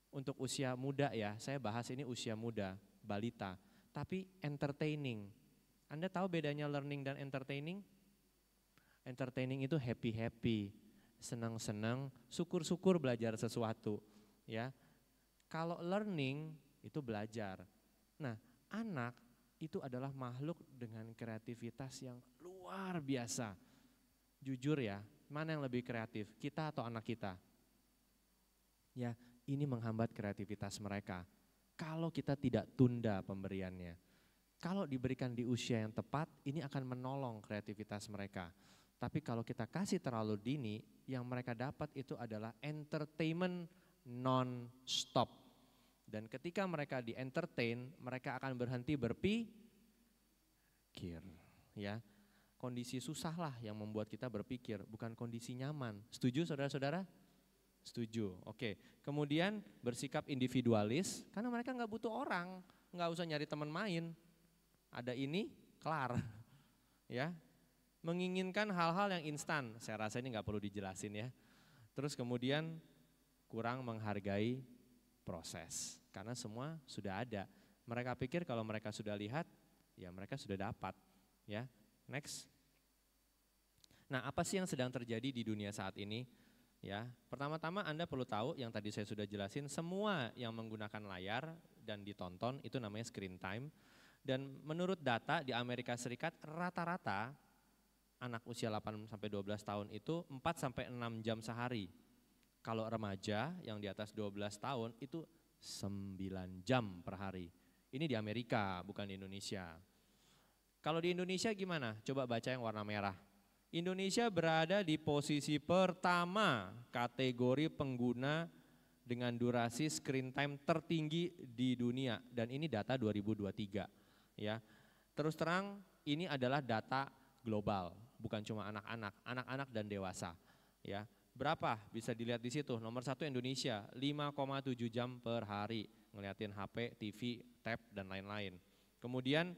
untuk usia muda ya. Saya bahas ini usia muda, balita, tapi entertaining. Anda tahu bedanya learning dan entertaining? Entertaining itu happy-happy, senang-senang, syukur-syukur belajar sesuatu, ya. Kalau learning itu belajar. Nah, anak itu adalah makhluk dengan kreativitas yang luar biasa. Jujur ya, mana yang lebih kreatif, kita atau anak kita? Ya, ini menghambat kreativitas mereka. Kalau kita tidak tunda pemberiannya. Kalau diberikan di usia yang tepat, ini akan menolong kreativitas mereka. Tapi kalau kita kasih terlalu dini, yang mereka dapat itu adalah entertainment non-stop. Dan ketika mereka di-entertain, mereka akan berhenti berpikir. Ya, kondisi susah lah yang membuat kita berpikir, bukan kondisi nyaman. Setuju saudara-saudara? Setuju, oke. Kemudian bersikap individualis, karena mereka nggak butuh orang, nggak usah nyari teman main. Ada ini, kelar. Ya, menginginkan hal-hal yang instan, saya rasa ini nggak perlu dijelasin ya. Terus kemudian kurang menghargai proses, karena semua sudah ada. Mereka pikir kalau mereka sudah lihat, ya mereka sudah dapat. Ya, next. Nah, apa sih yang sedang terjadi di dunia saat ini? Ya, pertama-tama Anda perlu tahu yang tadi saya sudah jelasin, semua yang menggunakan layar dan ditonton itu namanya screen time. Dan menurut data di Amerika Serikat rata-rata anak usia 8-12 tahun itu 4-6 jam sehari. Kalau remaja yang di atas 12 tahun itu 9 jam per hari. Ini di Amerika, bukan di Indonesia. Kalau di Indonesia gimana? Coba baca yang warna merah. Indonesia berada di posisi pertama kategori pengguna dengan durasi screen time tertinggi di dunia. Dan ini data 2023. Ya, terus terang ini adalah data global, bukan cuma anak-anak dan dewasa. Ya, berapa bisa dilihat di situ? Nomor 1 Indonesia, 5,7 jam per hari ngeliatin HP, TV, tab dan lain-lain. Kemudian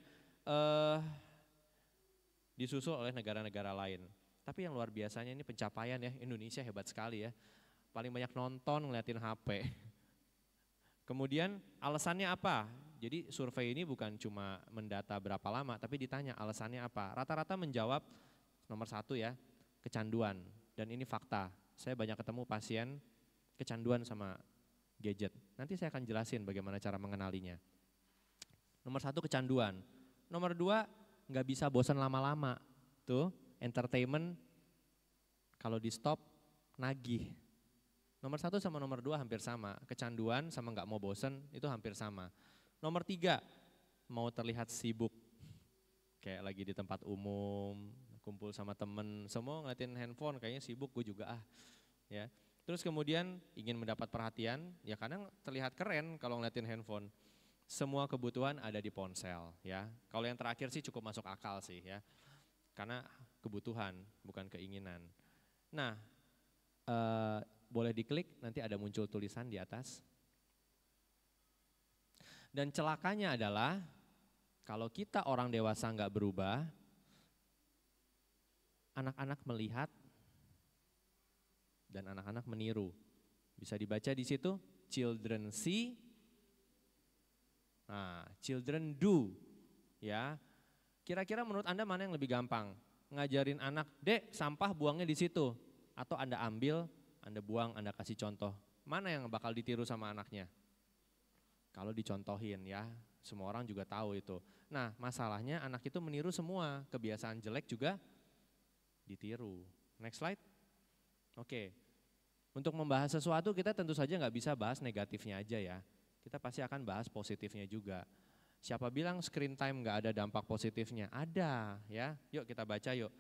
disusul oleh negara-negara lain. Tapi yang luar biasanya ini pencapaian ya, Indonesia hebat sekali ya. Paling banyak nonton ngeliatin HP. Kemudian alasannya apa? Jadi survei ini bukan cuma mendata berapa lama, tapi ditanya alasannya apa. Rata-rata menjawab nomor 1 ya, kecanduan. Dan ini fakta, saya banyak ketemu pasien kecanduan sama gadget. Nanti saya akan jelasin bagaimana cara mengenalinya. Nomor 1 kecanduan. Nomor 2 nggak bisa bosan lama-lama. Tuh, entertainment kalau di stop nagih. Nomor 1 sama nomor 2 hampir sama, kecanduan sama nggak mau bosan itu hampir sama. Nomor 3, mau terlihat sibuk, kayak lagi di tempat umum, kumpul sama temen, semua ngeliatin handphone kayaknya sibuk, gue juga ya. Terus kemudian ingin mendapat perhatian, ya kadang terlihat keren kalau ngeliatin handphone. Semua kebutuhan ada di ponsel ya. Kalau yang terakhir sih cukup masuk akal sih ya, karena kebutuhan bukan keinginan. Nah, boleh diklik, nanti ada muncul tulisan di atas. Dan celakanya adalah kalau kita orang dewasa nggak berubah, anak-anak melihat dan anak-anak meniru. Bisa dibaca di situ, children see, children do. Ya, kira-kira menurut Anda mana yang lebih gampang? Ngajarin anak, Dek, sampah buangnya di situ, atau Anda ambil, Anda buang, Anda kasih contoh. Mana yang bakal ditiru sama anaknya? Kalau dicontohin ya, semua orang juga tahu itu. Nah, masalahnya anak itu meniru semua, kebiasaan jelek juga ditiru. Next slide. Oke, untuk membahas sesuatu kita tentu saja nggak bisa bahas negatifnya aja ya. Kita pasti akan bahas positifnya juga. Siapa bilang screen time nggak ada dampak positifnya? Ada ya. Yuk kita baca yuk.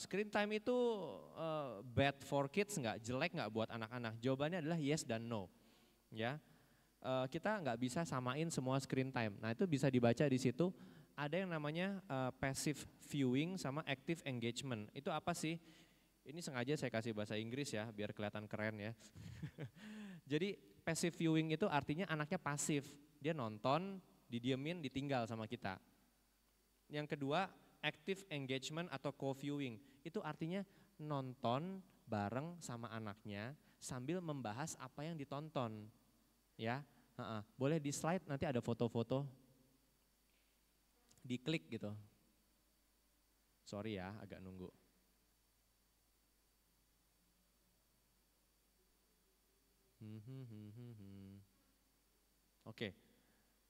Screen time itu bad for kids nggak? Jelek nggak buat anak-anak? Jawabannya adalah yes dan no. Ya, kita nggak bisa samain semua screen time. Nah itu bisa dibaca di situ. Ada yang namanya passive viewing sama active engagement. Itu apa sih? Ini sengaja saya kasih bahasa Inggris ya, biar kelihatan keren ya. Jadi passive viewing itu artinya anaknya pasif. Dia nonton, didiemin, ditinggal sama kita. Yang kedua, active engagement atau co-viewing. Itu artinya nonton bareng sama anaknya sambil membahas apa yang ditonton. Ya, boleh di slide, nanti ada foto-foto. Diklik gitu. Sorry ya, agak nunggu. Oke.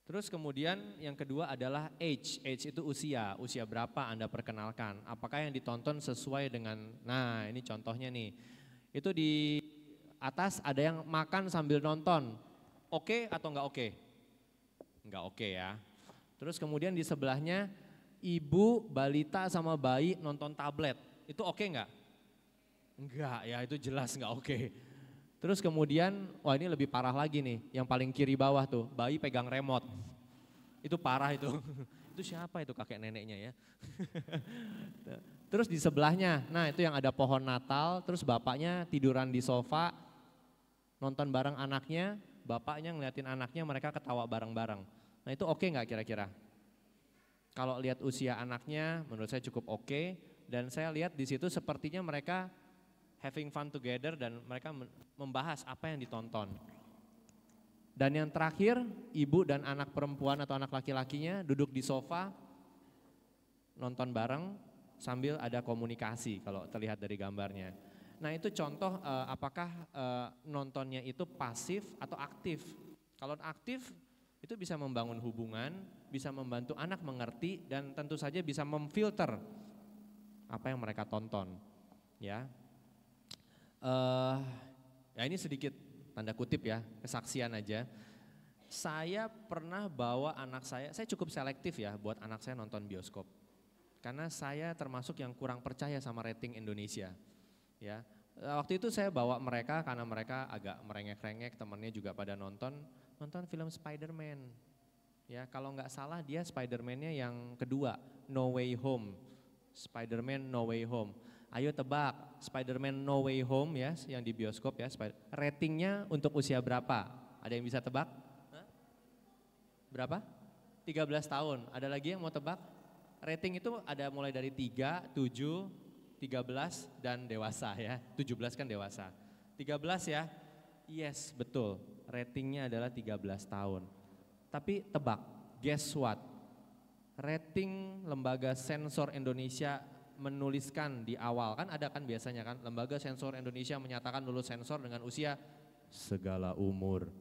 Terus kemudian yang kedua adalah age. Age itu usia. Usia berapa Anda perkenalkan? Apakah yang ditonton sesuai dengan, nah ini contohnya nih. Itu di atas ada yang makan sambil nonton. Oke atau enggak oke? Enggak oke ya. Terus kemudian di sebelahnya ibu, balita sama bayi nonton tablet. Itu oke enggak? Enggak ya, itu jelas enggak oke. Terus kemudian, wah ini lebih parah lagi nih, yang paling kiri bawah tuh, bayi pegang remote. Itu parah itu. Itu siapa itu kakek neneknya ya. Terus di sebelahnya, nah itu yang ada pohon Natal, terus bapaknya tiduran di sofa, nonton bareng anaknya, bapaknya ngeliatin anaknya, mereka ketawa bareng-bareng. Nah itu oke nggak kira-kira? Kalau lihat usia anaknya, menurut saya cukup oke. Dan saya lihat di situ sepertinya mereka having fun together dan mereka membahas apa yang ditonton. Dan yang terakhir, ibu dan anak perempuan atau anak laki-lakinya duduk di sofa, nonton bareng sambil ada komunikasi kalau terlihat dari gambarnya. Nah itu contoh apakah nontonnya itu pasif atau aktif. Kalau aktif itu bisa membangun hubungan, bisa membantu anak mengerti dan tentu saja bisa memfilter apa yang mereka tonton. Ya. Ya ini sedikit tanda kutip ya, kesaksian aja. Saya pernah bawa anak saya cukup selektif ya buat anak saya nonton bioskop. Karena saya termasuk yang kurang percaya sama rating Indonesia. Ya, waktu itu saya bawa mereka karena mereka agak merengek-rengek, temannya juga pada nonton film Spider-Man. Ya, kalau nggak salah dia Spider-Man-nya yang kedua, No Way Home. Spider-Man No Way Home. Ayo tebak, Spider-Man No Way Home ya, yang di bioskop ya, ratingnya untuk usia berapa? Ada yang bisa tebak? Berapa? 13 tahun. Ada lagi yang mau tebak? Rating itu ada mulai dari 3, 7, 13 dan dewasa ya. 17 kan dewasa. 13 ya? Yes, betul. Ratingnya adalah 13 tahun. Tapi tebak, guess what? Rating Lembaga Sensor Indonesia menuliskan di awal, kan ada kan biasanya kan, Lembaga Sensor Indonesia menyatakan lulus sensor dengan usia segala umur.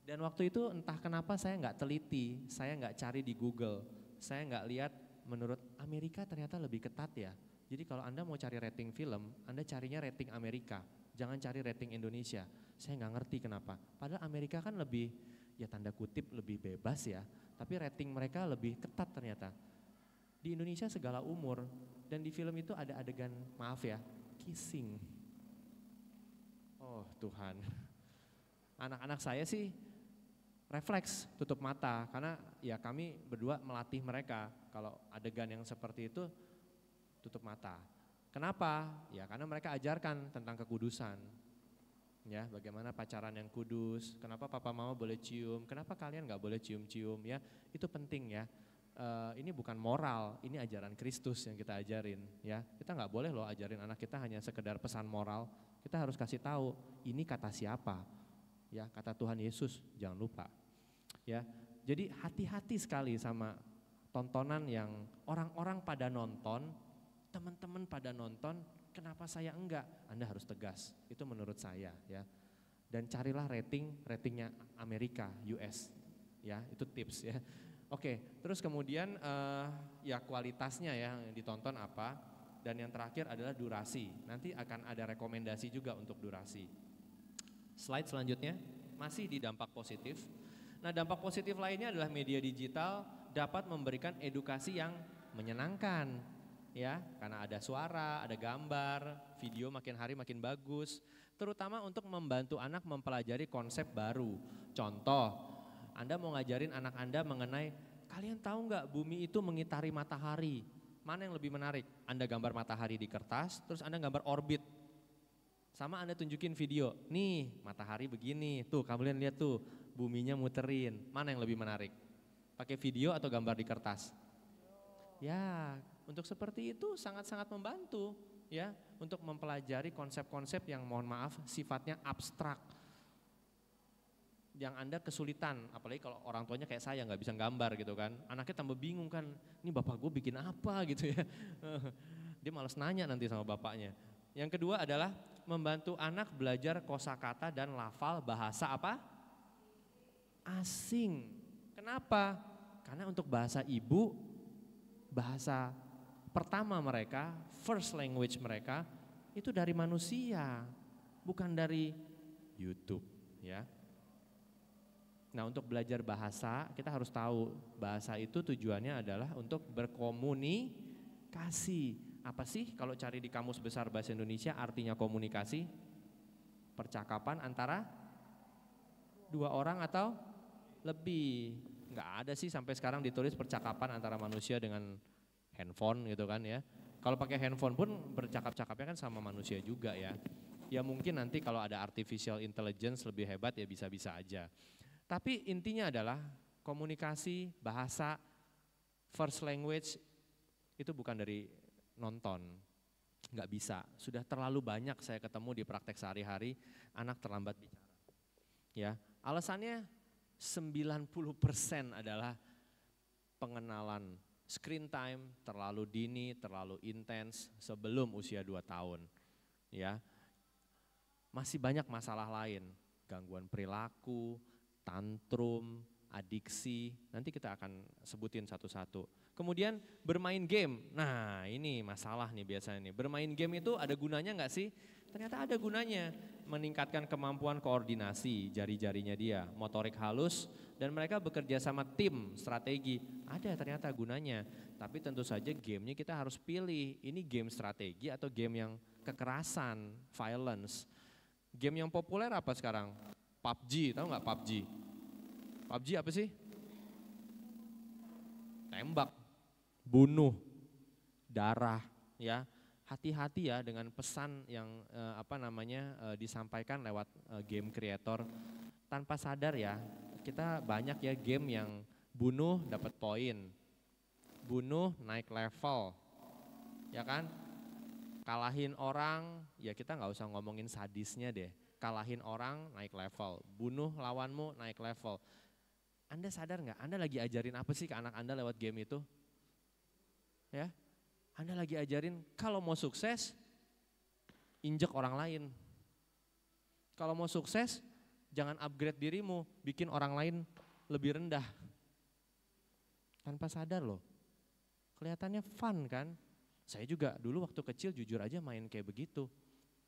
Dan waktu itu entah kenapa saya nggak teliti, saya nggak cari di Google, saya nggak lihat menurut Amerika ternyata lebih ketat ya. Jadi kalau Anda mau cari rating film, Anda carinya rating Amerika, jangan cari rating Indonesia. Saya nggak ngerti kenapa, padahal Amerika kan lebih, ya tanda kutip lebih bebas ya, tapi rating mereka lebih ketat ternyata. Di Indonesia segala umur, dan di film itu ada adegan, maaf ya, kissing. Oh Tuhan, anak-anak saya sih refleks tutup mata, karena ya kami berdua melatih mereka, kalau adegan yang seperti itu tutup mata. Kenapa? Ya karena mereka ajarkan tentang kekudusan. Ya, bagaimana pacaran yang kudus, kenapa papa mama boleh cium, kenapa kalian gak boleh cium-cium ya, itu penting ya. Ini bukan moral, ini ajaran Kristus yang kita ajarin ya. Kita nggak boleh loh ajarin anak kita hanya sekedar pesan moral. Kita harus kasih tahu ini kata siapa, ya kata Tuhan Yesus, jangan lupa. Ya, jadi hati-hati sekali sama tontonan yang orang-orang pada nonton, teman-teman pada nonton, kenapa saya enggak? Anda harus tegas. Itu menurut saya ya. Dan carilah ratingnya Amerika, US, ya itu tips ya. Oke, terus kemudian ya kualitasnya ya yang ditonton apa, dan yang terakhir adalah durasi. Nanti akan ada rekomendasi juga untuk durasi. Slide selanjutnya, masih di dampak positif. Nah, dampak positif lainnya adalah media digital dapat memberikan edukasi yang menyenangkan, ya, karena ada suara, ada gambar, video makin hari makin bagus, terutama untuk membantu anak mempelajari konsep baru. Contoh, Anda mau ngajarin anak Anda mengenai, kalian tahu nggak bumi itu mengitari matahari? Mana yang lebih menarik? Anda gambar matahari di kertas, terus Anda gambar orbit. Sama Anda tunjukin video, nih matahari begini, tuh kalian lihat tuh buminya muterin. Mana yang lebih menarik? Pakai video atau gambar di kertas? Ya, untuk seperti itu sangat-sangat membantu ya untuk mempelajari konsep-konsep yang mohon maaf sifatnya abstrak. Yang Anda kesulitan, apalagi kalau orang tuanya kayak saya nggak bisa gambar gitu kan. Anaknya tambah bingung kan, ini bapak gue bikin apa gitu ya. Dia malas nanya nanti sama bapaknya. Yang kedua adalah membantu anak belajar kosakata dan lafal bahasa apa? Asing. Kenapa? Karena untuk bahasa ibu, bahasa pertama mereka, first language mereka itu dari manusia, bukan dari YouTube ya. Nah, untuk belajar bahasa kita harus tahu bahasa itu tujuannya adalah untuk berkomunikasi. Apa sih kalau cari di Kamus Besar Bahasa Indonesia artinya komunikasi? Percakapan antara dua orang atau lebih. Nggak ada sih sampai sekarang ditulis percakapan antara manusia dengan handphone gitu kan ya. Kalau pakai handphone pun bercakap-cakapnya kan sama manusia juga ya. Ya mungkin nanti kalau ada artificial intelligence lebih hebat ya bisa-bisa aja. Tapi intinya adalah komunikasi, bahasa, first language itu bukan dari nonton, nggak bisa. Sudah terlalu banyak saya ketemu di praktek sehari-hari anak terlambat bicara. Ya, alasannya 90% adalah pengenalan screen time terlalu dini, terlalu intens sebelum usia 2 tahun. Ya, masih banyak masalah lain, gangguan perilaku, tantrum, adiksi, nanti kita akan sebutin satu-satu. Kemudian bermain game, nah ini masalah nih biasanya nih. Bermain game itu ada gunanya nggak sih? Ternyata ada gunanya, meningkatkan kemampuan koordinasi jari-jarinya dia, motorik halus, dan mereka bekerja sama tim, strategi. Ada ternyata gunanya, tapi tentu saja gamenya kita harus pilih, ini game strategi atau game yang kekerasan, violence. Game yang populer apa sekarang? PUBG, tahu nggak PUBG? PUBG apa sih? Tembak, bunuh, darah, ya. Hati-hati ya dengan pesan yang disampaikan lewat game creator. Tanpa sadar ya, kita banyak ya game yang bunuh dapat poin, bunuh naik level, ya kan? Kalahin orang, ya kita nggak usah ngomongin sadisnya deh. Kalahin orang naik level, bunuh lawanmu naik level. Anda sadar nggak? Anda lagi ajarin apa sih ke anak Anda lewat game itu? Ya, Anda lagi ajarin kalau mau sukses, injek orang lain. Kalau mau sukses, jangan upgrade dirimu, bikin orang lain lebih rendah. Tanpa sadar loh, kelihatannya fun kan? Saya juga dulu waktu kecil jujur aja main kayak begitu.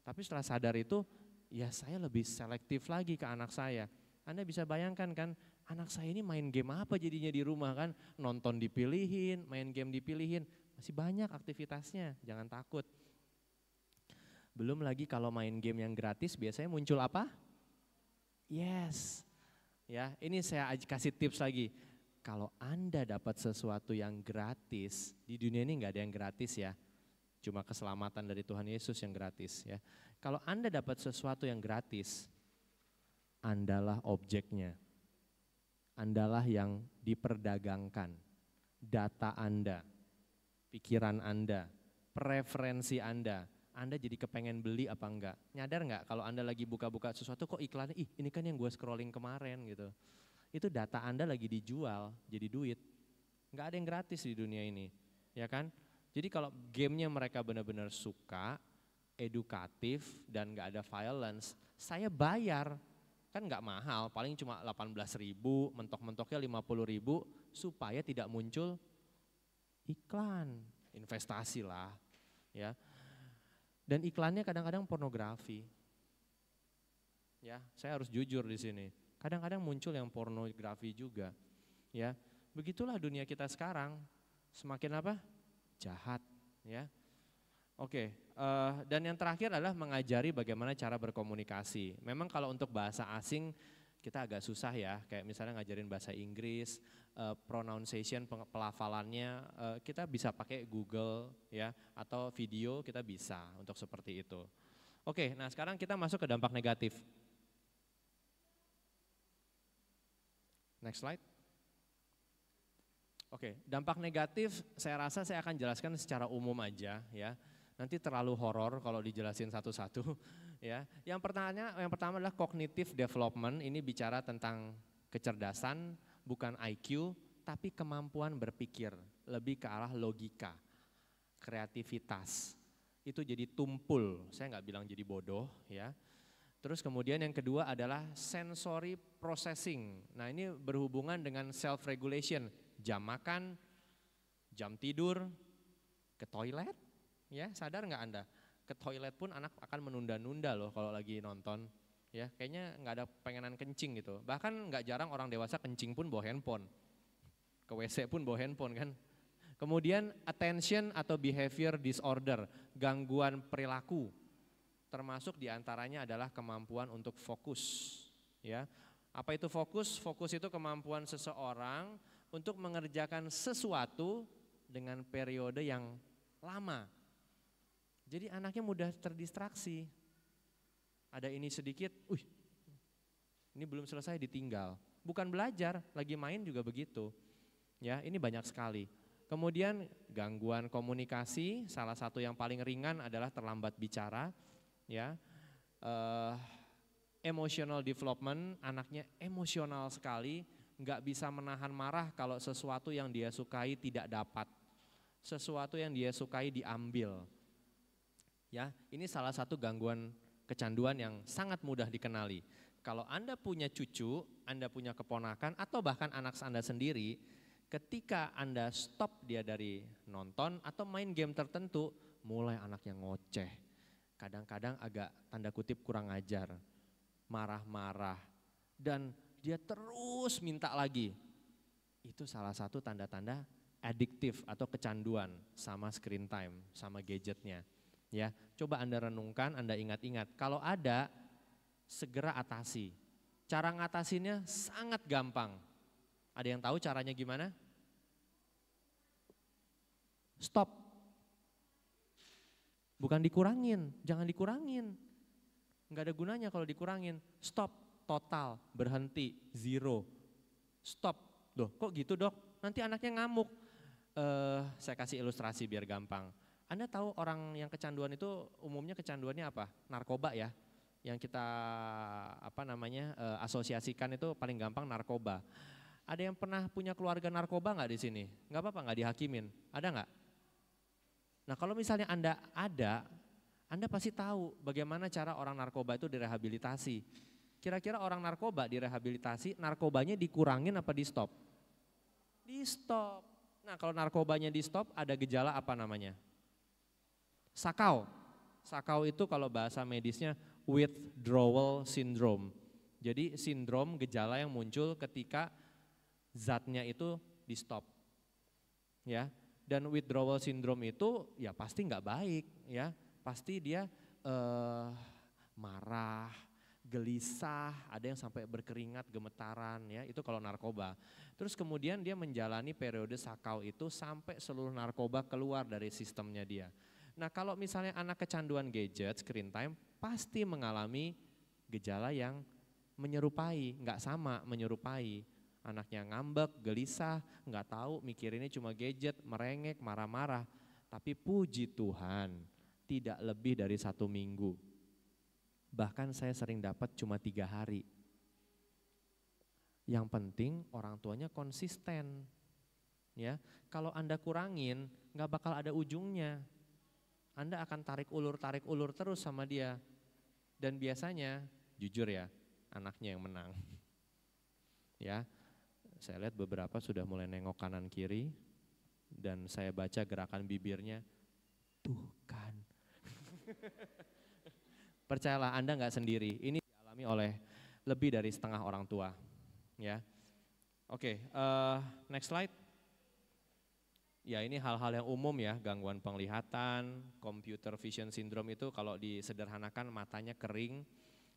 Tapi setelah sadar itu, ya saya lebih selektif lagi ke anak saya. Anda bisa bayangkan kan, anak saya ini main game apa jadinya di rumah kan, nonton dipilihin, main game dipilihin, masih banyak aktivitasnya, jangan takut. Belum lagi kalau main game yang gratis biasanya muncul apa? Yes, ya ini saya kasih tips lagi. Kalau Anda dapat sesuatu yang gratis, di dunia ini nggak ada yang gratis ya, cuma keselamatan dari Tuhan Yesus yang gratis ya. Kalau Anda dapat sesuatu yang gratis, Andalah objeknya. Andalah yang diperdagangkan. Data Anda, pikiran Anda, preferensi Anda jadi kepengen beli apa enggak. Nyadar enggak kalau Anda lagi buka-buka sesuatu kok iklannya, ini kan yang gue scrolling kemarin gitu. Itu data Anda lagi dijual jadi duit. Enggak ada yang gratis di dunia ini, ya kan? Jadi kalau gamenya mereka benar-benar suka, edukatif dan enggak ada violence, saya bayar. Kan enggak mahal, paling cuma 18.000, mentok-mentoknya 50.000 supaya tidak muncul iklan, investasi lah, ya. Dan iklannya kadang-kadang pornografi. Ya, saya harus jujur di sini. Kadang-kadang muncul yang pornografi juga. Ya, begitulah dunia kita sekarang. Semakin apa? Jahat, ya. Oke, dan yang terakhir adalah mengajari bagaimana cara berkomunikasi. Memang kalau untuk bahasa asing kita agak susah ya, kayak misalnya ngajarin bahasa Inggris, pronunciation, pelafalannya kita bisa pakai Google ya, atau video kita bisa untuk seperti itu. Oke, nah sekarang kita masuk ke dampak negatif. Next slide. Oke, dampak negatif saya rasa saya akan jelaskan secara umum aja ya. Nanti terlalu horor kalau dijelasin satu-satu ya. Yang pertama adalah cognitive development, ini bicara tentang kecerdasan, bukan IQ, tapi kemampuan berpikir, lebih ke arah logika, kreativitas. Itu jadi tumpul, saya nggak bilang jadi bodoh ya. Terus kemudian yang kedua adalah sensory processing. Nah ini berhubungan dengan self-regulation, jam makan, jam tidur, ke toilet, ya sadar nggak Anda? Ke toilet pun anak akan menunda-nunda loh kalau lagi nonton. Ya kayaknya nggak ada pengenan kencing gitu. Bahkan nggak jarang orang dewasa kencing pun bawa handphone. Ke WC pun bawa handphone kan. Kemudian attention atau behavior disorder, gangguan perilaku. Termasuk diantaranya adalah kemampuan untuk fokus. Ya, apa itu fokus? Fokus itu kemampuan seseorang untuk mengerjakan sesuatu dengan periode yang lama. Jadi anaknya mudah terdistraksi. Ada ini sedikit, ini belum selesai ditinggal. Bukan belajar, lagi main juga begitu. Ya, ini banyak sekali. Kemudian gangguan komunikasi, salah satu yang paling ringan adalah terlambat bicara. Ya, emotional development, anaknya emosional sekali, nggak bisa menahan marah kalau sesuatu yang dia sukai tidak dapat, sesuatu yang dia sukai diambil. Ya, ini salah satu gangguan kecanduan yang sangat mudah dikenali. Kalau Anda punya cucu, Anda punya keponakan, atau bahkan anak Anda sendiri, ketika Anda stop dia dari nonton atau main game tertentu, mulai anaknya ngoceh. Kadang-kadang agak tanda kutip kurang ajar, marah-marah, dan dia terus minta lagi. Itu salah satu tanda-tanda adiktif atau kecanduan sama screen time, sama gadgetnya. Ya, coba Anda renungkan, Anda ingat-ingat. Kalau ada, segera atasi. Cara ngatasinnya sangat gampang. Ada yang tahu caranya gimana? Stop. Bukan dikurangin, jangan dikurangin. Enggak ada gunanya kalau dikurangin. Stop, total, berhenti, zero. Stop. Loh, kok gitu Dok? Nanti anaknya ngamuk. Saya kasih ilustrasi biar gampang. Anda tahu orang yang kecanduan itu umumnya kecanduannya apa? Narkoba ya. Yang kita asosiasikan itu paling gampang narkoba. Ada yang pernah punya keluarga narkoba nggak di sini? Nggak apa-apa, nggak dihakimin. Ada nggak? Nah kalau misalnya Anda pasti tahu bagaimana cara orang narkoba itu direhabilitasi. Kira-kira orang narkoba direhabilitasi, narkobanya dikurangin apa di stop? Di stop. Nah kalau narkobanya di stop ada gejala apa namanya? Sakau. Sakau itu kalau bahasa medisnya withdrawal syndrome. Jadi sindrom gejala yang muncul ketika zatnya itu di stop. Ya. Dan withdrawal syndrome itu ya pasti nggak baik ya, pasti dia marah, gelisah, ada yang sampai berkeringat, gemetaran ya, itu kalau narkoba. Terus kemudian dia menjalani periode sakau itu sampai seluruh narkoba keluar dari sistemnya dia. Nah kalau misalnya anak kecanduan gadget, screen time, pasti mengalami gejala yang menyerupai, nggak sama, menyerupai. Anaknya ngambek, gelisah, nggak tahu, mikirinnya cuma gadget, merengek, marah-marah. Tapi puji Tuhan, tidak lebih dari 1 minggu. Bahkan saya sering dapat cuma 3 hari. Yang penting orang tuanya konsisten. Ya, kalau Anda kurangin, nggak bakal ada ujungnya. Anda akan tarik ulur terus sama dia. Dan biasanya, jujur ya, anaknya yang menang. Ya. Saya lihat beberapa sudah mulai nengok kanan kiri dan saya baca gerakan bibirnya, tuh kan. Percayalah Anda nggak sendiri, ini dialami oleh lebih dari setengah orang tua. Ya, oke, next slide. Ya ini hal-hal yang umum ya, gangguan penglihatan, computer vision syndrome itu kalau disederhanakan matanya kering,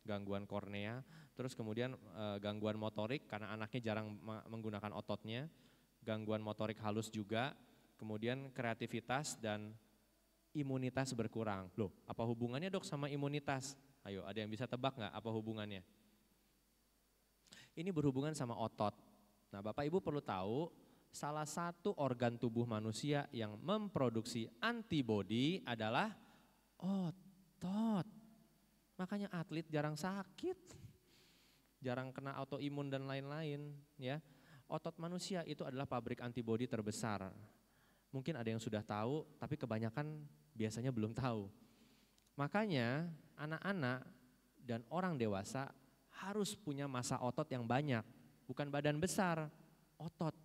gangguan kornea, terus kemudian gangguan motorik karena anaknya jarang menggunakan ototnya, gangguan motorik halus juga, kemudian kreativitas dan imunitas berkurang. Loh, apa hubungannya dok sama imunitas? Ayo, ada yang bisa tebak nggak apa hubungannya? Ini berhubungan sama otot. Nah Bapak Ibu perlu tahu, salah satu organ tubuh manusia yang memproduksi antibodi adalah otot. Makanya atlet jarang sakit, jarang kena autoimun dan lain-lain. Ya, otot manusia itu adalah pabrik antibodi terbesar. Mungkin ada yang sudah tahu, tapi kebanyakan biasanya belum tahu. Makanya anak-anak dan orang dewasa harus punya massa otot yang banyak, bukan badan besar, otot.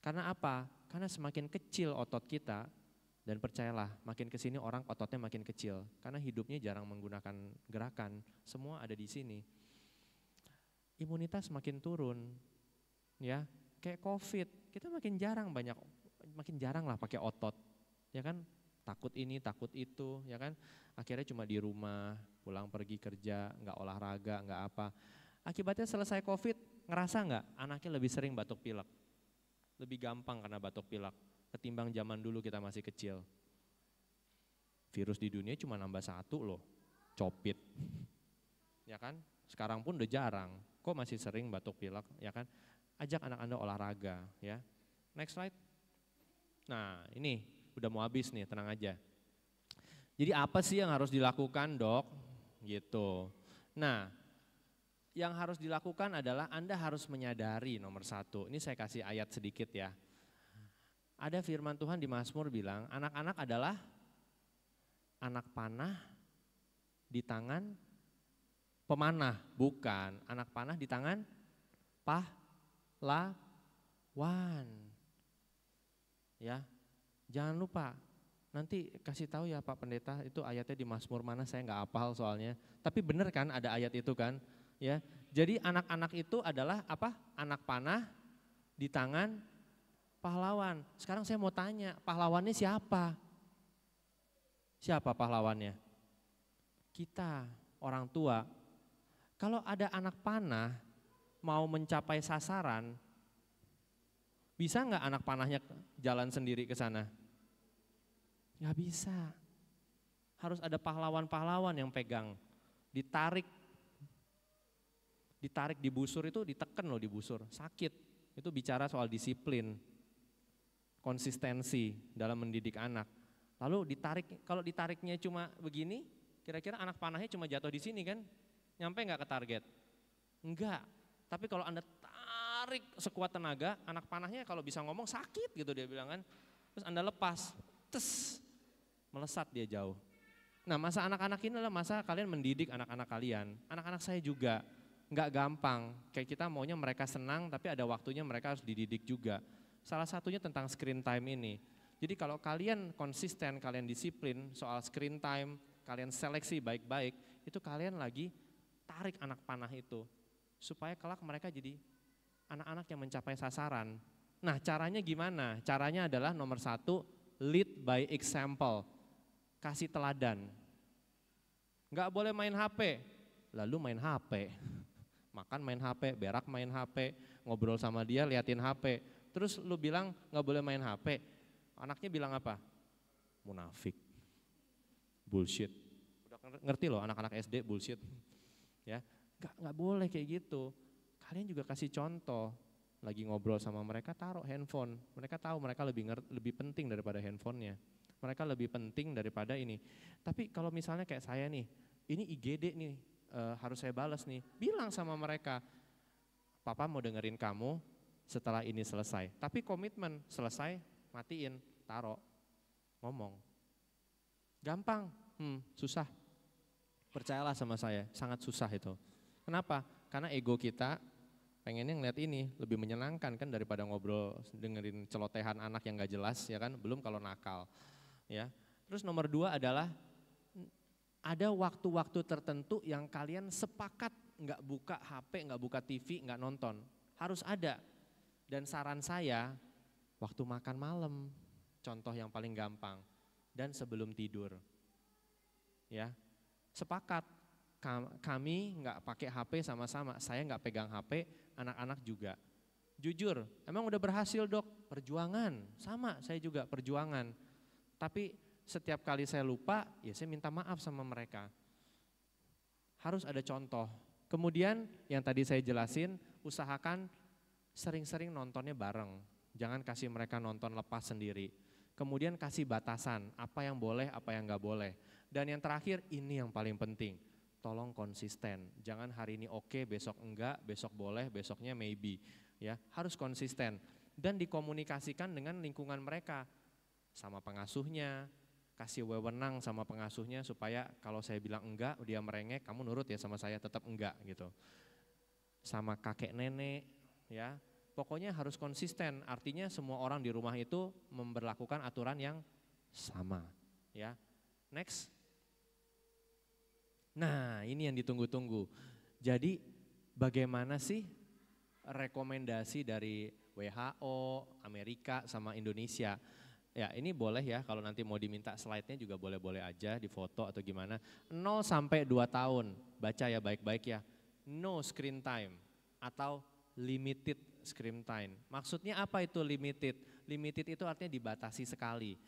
Karena apa? Karena semakin kecil otot kita, dan percayalah makin kesini orang ototnya makin kecil. Karena hidupnya jarang menggunakan gerakan, semua ada di sini. Imunitas makin turun, ya kayak COVID, kita makin jarang lah pakai otot, ya kan? Takut ini, takut itu, ya kan? Akhirnya cuma di rumah, pulang pergi kerja, nggak olahraga, nggak apa. Akibatnya selesai COVID, ngerasa nggak anaknya lebih sering batuk pilek? Lebih gampang karena batuk pilek ketimbang zaman dulu kita masih kecil. Virus di dunia cuma nambah satu loh, COVID. Ya kan? Sekarang pun udah jarang, kok masih sering batuk pilek, ya kan? Ajak anak Anda olahraga, ya. Next slide. Nah, ini udah mau habis nih, tenang aja. Jadi apa sih yang harus dilakukan, Dok? Gitu. Nah, yang harus dilakukan adalah Anda harus menyadari nomor satu. Ini saya kasih ayat sedikit ya. Ada firman Tuhan di Mazmur bilang, anak-anak adalah anak panah di tangan pemanah. Bukan, anak panah di tangan pahlawan. Ya, jangan lupa. Nanti kasih tahu ya Pak Pendeta, itu ayatnya di Mazmur mana, saya nggak hafal soalnya. Tapi benar kan ada ayat itu kan? Ya, jadi anak-anak itu adalah apa? Anak panah di tangan pahlawan. Sekarang saya mau tanya, pahlawannya siapa? Siapa pahlawannya? Kita, orang tua. Kalau ada anak panah mau mencapai sasaran, bisa nggak anak panahnya jalan sendiri ke sana? Nggak bisa. Harus ada pahlawan-pahlawan yang pegang, ditarik di busur itu, diteken loh di busur, sakit. Itu bicara soal disiplin, konsistensi dalam mendidik anak. Lalu ditarik, kalau ditariknya cuma begini, kira-kira anak panahnya cuma jatuh di sini kan? Nyampe nggak ke target? Enggak. Tapi kalau Anda tarik sekuat tenaga, anak panahnya kalau bisa ngomong sakit gitu dia bilang kan. Terus Anda lepas, melesat dia jauh. Nah, masa anak-anak ini adalah masa kalian mendidik anak-anak kalian. Anak-anak saya juga. Nggak gampang, kayak kita maunya mereka senang tapi ada waktunya mereka harus dididik juga. Salah satunya tentang screen time ini. Jadi kalau kalian konsisten, kalian disiplin soal screen time, kalian seleksi baik-baik, itu kalian lagi tarik anak panah itu. Supaya kelak mereka jadi anak-anak yang mencapai sasaran. Nah caranya gimana? Caranya adalah nomor satu, lead by example, kasih teladan. Nggak boleh main HP, lalu main HP. Makan main HP, berak main HP, ngobrol sama dia liatin HP. Terus lu bilang gak boleh main HP, anaknya bilang apa? Munafik, bullshit. Udah ngerti loh anak-anak SD bullshit. Ya, gak boleh kayak gitu. Kalian juga kasih contoh, lagi ngobrol sama mereka taruh handphone. Mereka tahu mereka lebih penting daripada handphonenya. Mereka lebih penting daripada ini. Tapi kalau misalnya kayak saya nih, ini IGD nih. Harus saya balas nih, bilang sama mereka, papa mau dengerin kamu setelah ini selesai, tapi komitmen selesai, matiin, taruh, ngomong. Gampang, susah, percayalah sama saya, sangat susah itu. Kenapa? Karena ego kita pengennya ngeliat ini, lebih menyenangkan kan daripada ngobrol, dengerin celotehan anak yang gak jelas, ya kan, belum kalau nakal. Ya. Terus nomor 2 adalah, ada waktu-waktu tertentu yang kalian sepakat nggak buka HP, nggak buka TV, nggak nonton. Harus ada. Dan saran saya, waktu makan malam, contoh yang paling gampang, dan sebelum tidur. Ya, sepakat. Kami nggak pakai HP sama-sama, saya nggak pegang HP, anak-anak juga. Jujur, emang udah berhasil dok? Perjuangan, sama saya juga perjuangan. Tapi setiap kali saya lupa, ya saya minta maaf sama mereka. Harus ada contoh. Kemudian yang tadi saya jelasin, usahakan sering-sering nontonnya bareng. Jangan kasih mereka nonton lepas sendiri. Kemudian kasih batasan, apa yang boleh, apa yang nggak boleh. Dan yang terakhir, ini yang paling penting. Tolong konsisten, jangan hari ini oke, besok enggak, besok boleh, besoknya maybe. Ya, harus konsisten dan dikomunikasikan dengan lingkungan mereka, sama pengasuhnya, kasih wewenang sama pengasuhnya supaya kalau saya bilang enggak, dia merengek, kamu nurut ya sama saya, tetap enggak gitu. Sama kakek nenek, ya, pokoknya harus konsisten. Artinya semua orang di rumah itu memberlakukan aturan yang sama. Ya, next. Nah, ini yang ditunggu-tunggu. Jadi bagaimana sih rekomendasi dari WHO, Amerika sama Indonesia? Ya ini boleh ya, kalau nanti mau diminta slide-nya juga boleh-boleh aja di foto atau gimana. 0 sampai 2 tahun, baca ya baik-baik ya. No screen time atau limited screen time. Maksudnya apa itu limited? Limited itu artinya dibatasi sekali.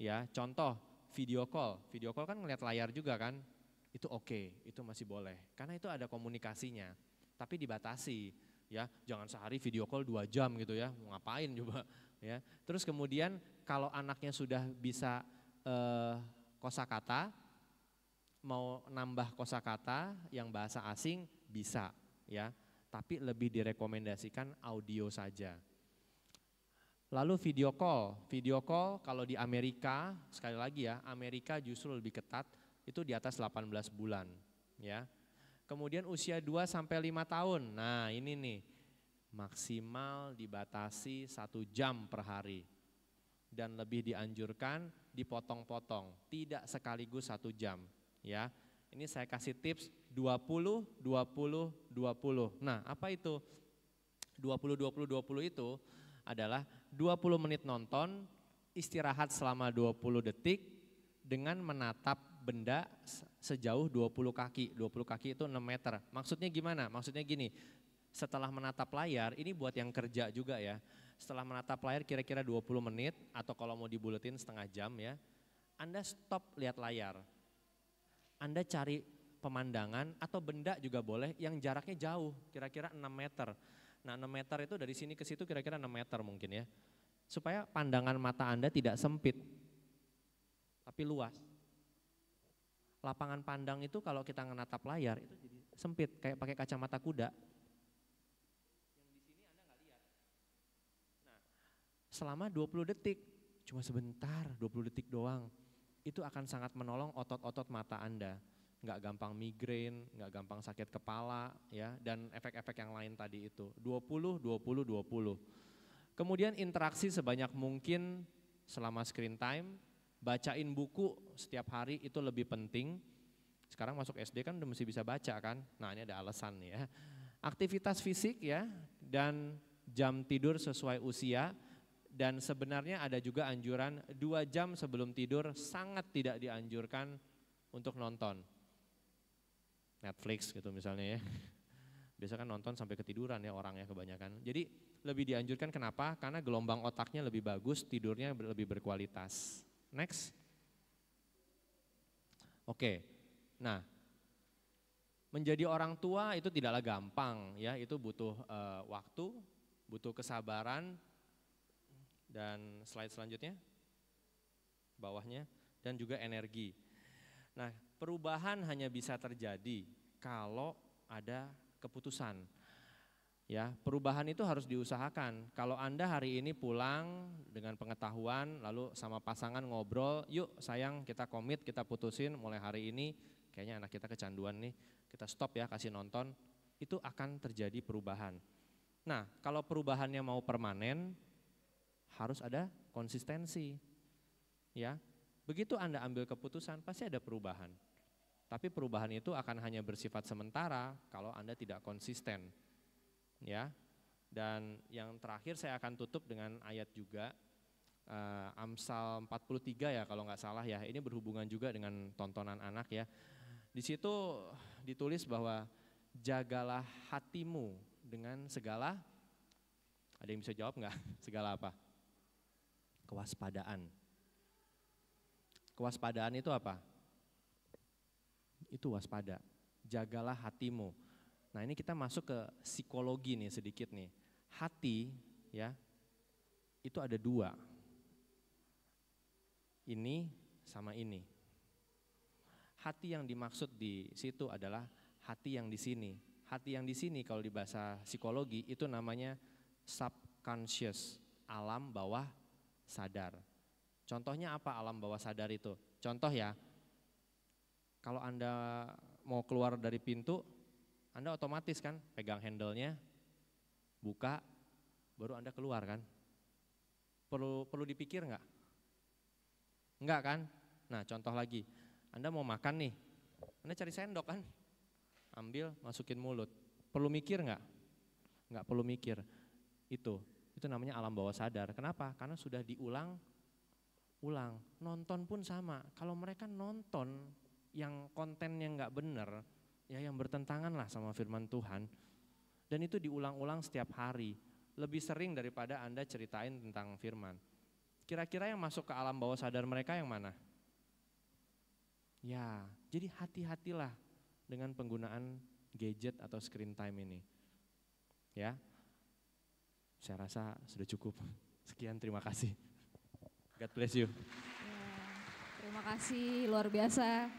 Ya, contoh video call kan ngeliat layar juga kan? Itu oke, itu masih boleh. Karena itu ada komunikasinya, tapi dibatasi. Ya, jangan sehari video call 2 jam gitu ya, mau ngapain coba ya. Terus kemudian kalau anaknya sudah bisa kosakata, mau nambah kosakata yang bahasa asing bisa ya, tapi lebih direkomendasikan audio saja. Lalu video call kalau di Amerika, sekali lagi ya, Amerika justru lebih ketat, itu di atas 18 bulan ya. Kemudian usia 2 sampai 5 tahun. Nah, ini nih maksimal dibatasi 1 jam per hari. Dan lebih dianjurkan dipotong-potong, tidak sekaligus 1 jam ya. Ini saya kasih tips 20 20 20. Nah, apa itu? 20 20 20 itu adalah 20 menit nonton, istirahat selama 20 detik dengan menatap benda sejauh 20 kaki. 20 kaki itu 6 meter. Maksudnya gimana? Maksudnya gini, setelah menatap layar, ini buat yang kerja juga ya. Setelah menatap layar kira-kira 20 menit atau kalau mau dibuletin setengah jam ya. Anda stop lihat layar. Anda cari pemandangan atau benda juga boleh yang jaraknya jauh, kira-kira 6 meter. Nah 6 meter itu dari sini ke situ kira-kira 6 meter mungkin ya. Supaya pandangan mata Anda tidak sempit, tapi luas. Lapangan pandang itu kalau kita menatap layar itu jadi sempit, kayak pakai kacamata kuda. Yang di sini Anda nggak lihat. Nah, selama 20 detik, cuma sebentar, 20 detik doang, itu akan sangat menolong otot-otot mata Anda. Nggak gampang migrain, nggak gampang sakit kepala, ya, dan efek-efek yang lain tadi itu. 20, 20, 20. Kemudian interaksi sebanyak mungkin selama screen time. Bacain buku setiap hari itu lebih penting. Sekarang masuk SD kan udah mesti bisa baca kan. Nah ini ada alasan nih ya. Aktivitas fisik ya, dan jam tidur sesuai usia. Dan sebenarnya ada juga anjuran 2 jam sebelum tidur sangat tidak dianjurkan untuk nonton Netflix gitu misalnya ya. Biasa kan nonton sampai ketiduran ya orangnya kebanyakan. Jadi lebih dianjurkan kenapa? Karena gelombang otaknya lebih bagus, tidurnya lebih berkualitas. Next. Oke, nah menjadi orang tua itu tidaklah gampang ya, itu butuh waktu, butuh kesabaran, dan slide selanjutnya, bawahnya, dan juga energi. Nah perubahan hanya bisa terjadi kalau ada keputusan. Ya, perubahan itu harus diusahakan. Kalau Anda hari ini pulang dengan pengetahuan, lalu sama pasangan ngobrol, yuk sayang kita komit, kita putusin mulai hari ini, kayaknya anak kita kecanduan nih, kita stop ya kasih nonton, itu akan terjadi perubahan. Nah, kalau perubahannya mau permanen, harus ada konsistensi. Ya, begitu Anda ambil keputusan, pasti ada perubahan. Tapi perubahan itu akan hanya bersifat sementara kalau Anda tidak konsisten. Ya. Dan yang terakhir saya akan tutup dengan ayat juga, Amsal 43 ya kalau nggak salah ya. Ini berhubungan juga dengan tontonan anak ya. Di situ ditulis bahwa jagalah hatimu dengan segala, ada yang bisa jawab nggak? Segala apa? Kewaspadaan. Kewaspadaan itu apa? Itu waspada. Jagalah hatimu. Nah ini kita masuk ke psikologi nih sedikit nih. Hati ya, itu ada dua. Ini sama ini. Hati yang dimaksud di situ adalah hati yang di sini. Hati yang di sini kalau di bahasa psikologi itu namanya subconscious, alam bawah sadar. Contohnya apa alam bawah sadar itu? Contoh ya, kalau Anda mau keluar dari pintu, Anda otomatis kan pegang handle-nya, buka, baru Anda keluar kan? Perlu dipikir nggak? Enggak kan? Nah contoh lagi, Anda mau makan nih, Anda cari sendok kan? Ambil, masukin mulut. Perlu mikir nggak? Nggak perlu mikir. Itu namanya alam bawah sadar. Kenapa? Karena sudah diulang. Nonton pun sama. Kalau mereka nonton yang kontennya nggak benar, ya yang bertentangan lah sama firman Tuhan. Dan itu diulang-ulang setiap hari. Lebih sering daripada Anda ceritain tentang firman. Kira-kira yang masuk ke alam bawah sadar mereka yang mana? Ya, jadi hati-hatilah dengan penggunaan gadget atau screen time ini. Ya, saya rasa sudah cukup. Sekian, terima kasih. God bless you. Ya, terima kasih luar biasa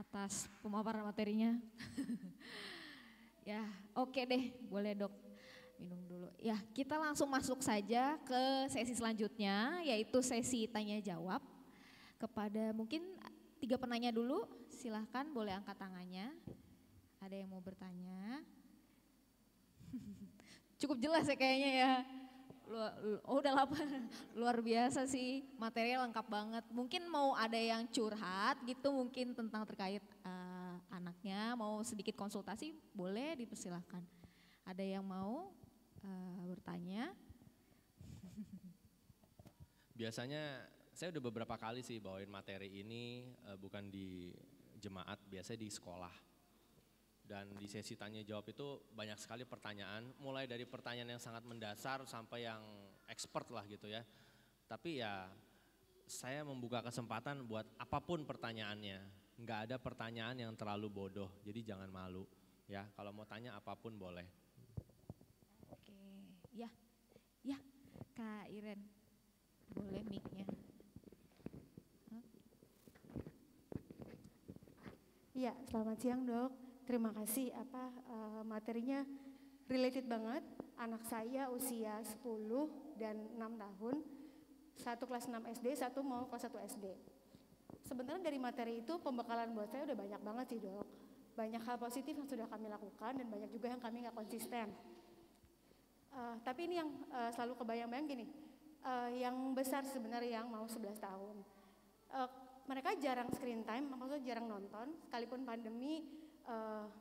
atas pemaparan materinya. Ya, oke deh, boleh Dok minum dulu. Ya, kita langsung masuk saja ke sesi selanjutnya, yaitu sesi tanya jawab. Kepada mungkin 3 penanya dulu, silahkan boleh angkat tangannya. Ada yang mau bertanya? Cukup jelas ya kayaknya ya. Oh udah luar biasa sih, material lengkap banget. Mungkin mau ada yang curhat gitu mungkin tentang terkait anaknya, mau sedikit konsultasi boleh dipersilahkan. Ada yang mau bertanya? Biasanya saya udah beberapa kali sih bawain materi ini bukan di jemaat, biasanya di sekolah. Dan di sesi tanya jawab itu banyak sekali pertanyaan, mulai dari pertanyaan yang sangat mendasar sampai yang expert lah gitu ya. Tapi ya saya membuka kesempatan buat apapun pertanyaannya, nggak ada pertanyaan yang terlalu bodoh, jadi jangan malu ya. Kalau mau tanya apapun boleh. Oke, ya Kak Iren, boleh mic-nya. Iya, selamat siang Dok. Terima kasih materinya related banget. Anak saya usia 10 dan 6 tahun, satu kelas 6 SD, satu mau kelas 1 SD. Sebenarnya dari materi itu pembekalan buat saya udah banyak banget sih Dok. Banyak hal positif yang sudah kami lakukan dan banyak juga yang kami nggak konsisten. Tapi ini yang selalu kebayang-bayang gini, yang besar sebenarnya yang mau 11 tahun. Mereka jarang screen time, maksudnya jarang nonton, sekalipun pandemi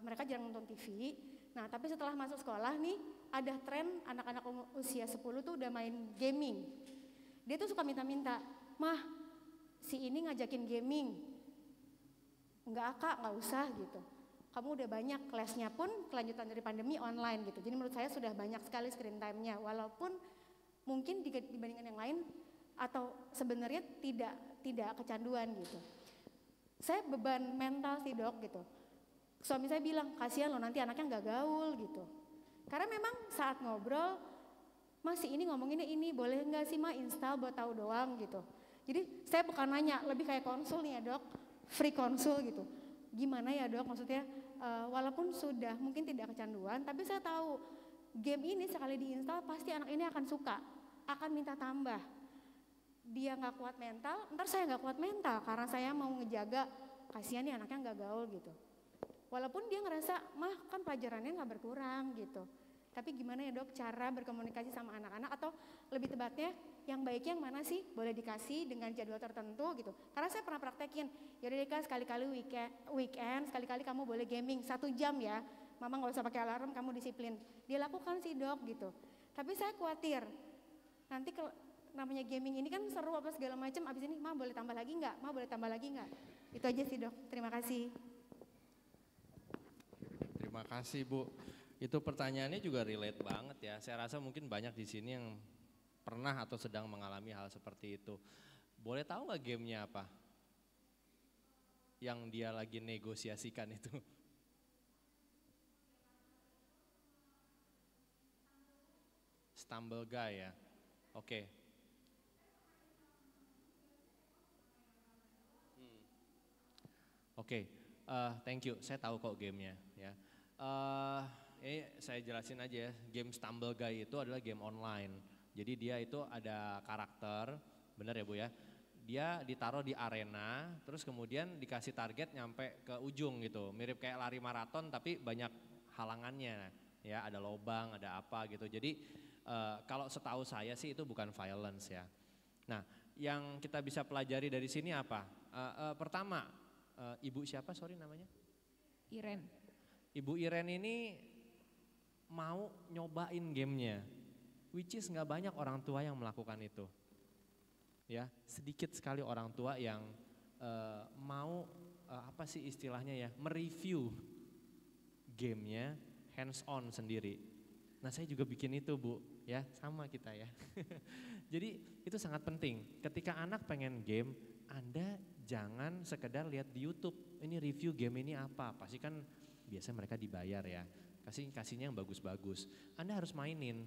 mereka jarang nonton TV. Nah tapi setelah masuk sekolah nih, ada tren anak-anak usia 10 tuh udah main gaming. Dia tuh suka minta-minta, "Mah, si ini ngajakin gaming." "Enggak Kak, nggak usah," gitu. "Kamu udah banyak, kelasnya pun kelanjutan dari pandemi online," gitu. Jadi menurut saya sudah banyak sekali screen time-nya, walaupun mungkin dibandingkan yang lain atau sebenarnya tidak kecanduan gitu. Saya beban mental sih Dok gitu. Suami saya bilang, "Kasihan loh nanti anaknya nggak gaul," gitu. Karena memang saat ngobrol, "Mas ini ngomonginnya ini, boleh nggak sih Ma install buat tahu doang," gitu. Jadi saya bukan nanya, lebih kayak konsul nih ya Dok, free konsul gitu. Gimana ya Dok, maksudnya walaupun sudah mungkin tidak kecanduan, tapi saya tahu game ini sekali diinstal pasti anak ini akan suka, akan minta tambah. Dia nggak kuat mental, ntar saya nggak kuat mental karena saya mau ngejaga, kasihan nih anaknya nggak gaul gitu. Walaupun dia ngerasa, "Mah kan pelajarannya nggak berkurang," gitu. Tapi gimana ya dok cara berkomunikasi sama anak-anak, atau lebih tepatnya yang baiknya yang mana sih? Boleh dikasih dengan jadwal tertentu gitu. Karena saya pernah praktekin, yaudah deh Kak, sekali-kali weekend, sekali-kali kamu boleh gaming 1 jam ya. Mama nggak usah pakai alarm, kamu disiplin. Dia lakukan sih dok gitu. Tapi saya khawatir, nanti namanya gaming ini kan seru apa segala macam, abis ini Ma boleh tambah lagi nggak? Ma boleh tambah lagi nggak? Itu aja sih dok, terima kasih. Terima kasih Bu. Itu pertanyaannya juga relate banget ya. Saya rasa mungkin banyak di sini yang pernah atau sedang mengalami hal seperti itu. Boleh tahu nggak gamenya apa? Yang dia lagi negosiasikan itu. Stumble Guy ya. Oke. Oke, thank you. Saya tahu kok gamenya ya. Ini saya jelasin aja ya. Game Stumble Guy itu adalah game online. Jadi dia itu ada karakter, bener ya Bu ya. Dia ditaruh di arena, terus kemudian dikasih target nyampe ke ujung gitu. Mirip kayak lari maraton tapi banyak halangannya. Ya, ada lobang, ada apa gitu. Jadi kalau setahu saya sih itu bukan violence ya. Nah, yang kita bisa pelajari dari sini apa? Pertama, Ibu siapa sorry namanya? Iren. Ibu Iren ini mau nyobain gamenya, which is nggak banyak orang tua yang melakukan itu. Ya, sedikit sekali orang tua yang mau apa sih istilahnya ya, mereview gamenya hands on sendiri. Nah saya juga bikin itu Bu, ya sama kita ya. Jadi itu sangat penting. Ketika anak pengen game, Anda jangan sekedar lihat di YouTube. Ini review game ini apa? Pasti kan biasanya mereka dibayar ya. Kasihnya yang bagus-bagus. Anda harus mainin.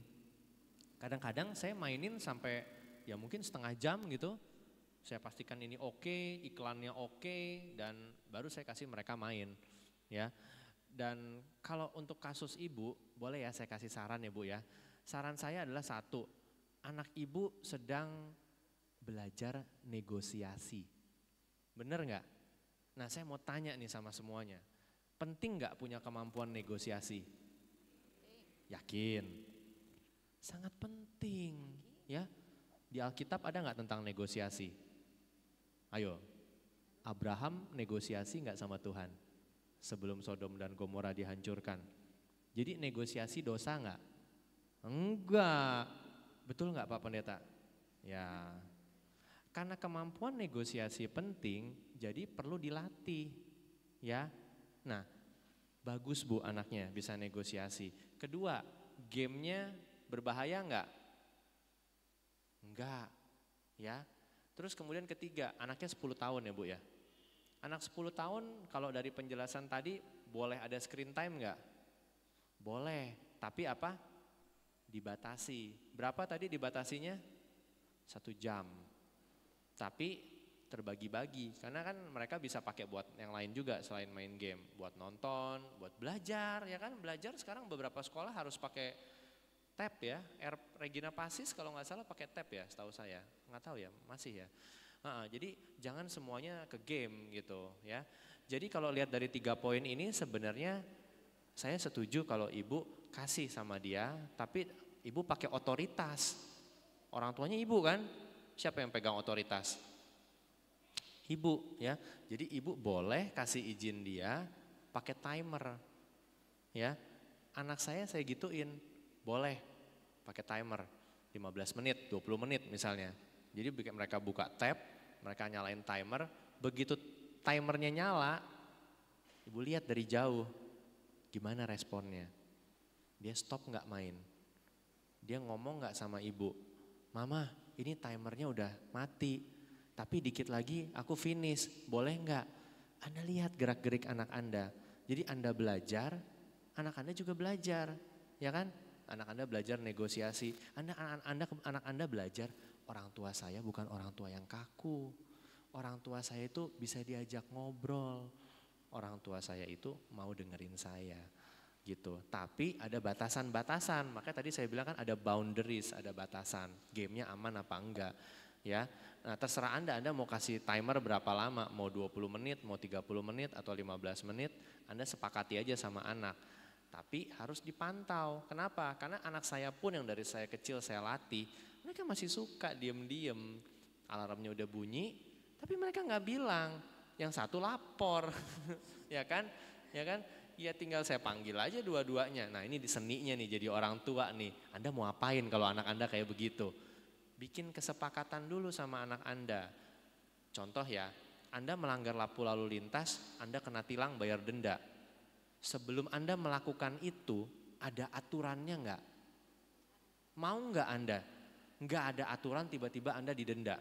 Kadang-kadang saya mainin sampai ya mungkin setengah jam gitu. Saya pastikan ini oke, iklannya oke, dan baru saya kasih mereka main. Ya. Dan kalau untuk kasus ibu, boleh ya saya kasih saran ya Bu ya. Saran saya adalah satu, anak ibu sedang belajar negosiasi. Bener nggak? Nah saya mau tanya nih sama semuanya, penting nggak punya kemampuan negosiasi? Yakin? Sangat penting ya. Di Alkitab ada nggak tentang negosiasi? Ayo, Abraham negosiasi nggak sama Tuhan sebelum Sodom dan Gomora dihancurkan? Jadi negosiasi dosa nggak? Enggak. Betul nggak Pak Pendeta? Ya. Karena kemampuan negosiasi penting, jadi perlu dilatih, ya. Nah, bagus Bu anaknya bisa negosiasi. Kedua, gamenya berbahaya enggak? Enggak, ya. Terus kemudian ketiga, anaknya 10 tahun ya Bu ya. Anak 10 tahun kalau dari penjelasan tadi boleh ada screen time enggak? Boleh, tapi apa? Dibatasi. Berapa tadi dibatasinya? 1 jam. Tapi terbagi-bagi, karena kan mereka bisa pakai buat yang lain juga selain main game, buat nonton, buat belajar, ya kan belajar sekarang beberapa sekolah harus pakai tab ya, Regina Pacis kalau nggak salah pakai tab ya, setahu saya, nggak tahu ya, masih ya. Jadi jangan semuanya ke game gitu ya. Jadi kalau lihat dari 3 poin ini sebenarnya saya setuju kalau ibu kasih sama dia, tapi ibu pakai otoritas, orang tuanya ibu kan. Siapa yang pegang otoritas? Ibu ya. Jadi ibu boleh kasih izin dia pakai timer. Ya. Anak saya gituin. Boleh pakai timer 15 menit, 20 menit misalnya. Jadi mereka buka tab, mereka nyalain timer, begitu timernya nyala, ibu lihat dari jauh gimana responnya. Dia stop nggak main? Dia ngomong nggak sama ibu? Mama, ini timernya udah mati, tapi dikit lagi aku finish, boleh nggak? Anda lihat gerak-gerik anak Anda. Jadi Anda belajar, anak Anda juga belajar, ya kan? Anak Anda belajar negosiasi, anak Anda belajar orang tua saya bukan orang tua yang kaku. Orang tua saya itu bisa diajak ngobrol. Orang tua saya itu mau dengerin saya. Gitu. Tapi ada batasan-batasan. Makanya tadi saya bilang kan ada boundaries, ada batasan. Gamenya aman apa enggak, ya. Nah, terserah Anda mau kasih timer berapa lama, mau 20 menit, mau 30 menit atau 15 menit, Anda sepakati aja sama anak. tapi harus dipantau. Kenapa? Karena anak saya pun yang dari saya kecil saya latih, mereka masih suka diem-diem. Alarmnya udah bunyi, tapi mereka nggak bilang. Yang satu lapor, ya kan? Ya kan? Ya tinggal saya panggil aja dua-duanya. Nah ini di seninya nih, jadi orang tua nih. Anda mau apain kalau anak Anda kayak begitu? Bikin kesepakatan dulu sama anak Anda. Contoh ya, Anda melanggar lampu lalu lintas, Anda kena tilang bayar denda. Sebelum Anda melakukan itu, ada aturannya enggak? Mau enggak Anda? Enggak ada aturan, tiba-tiba Anda didenda.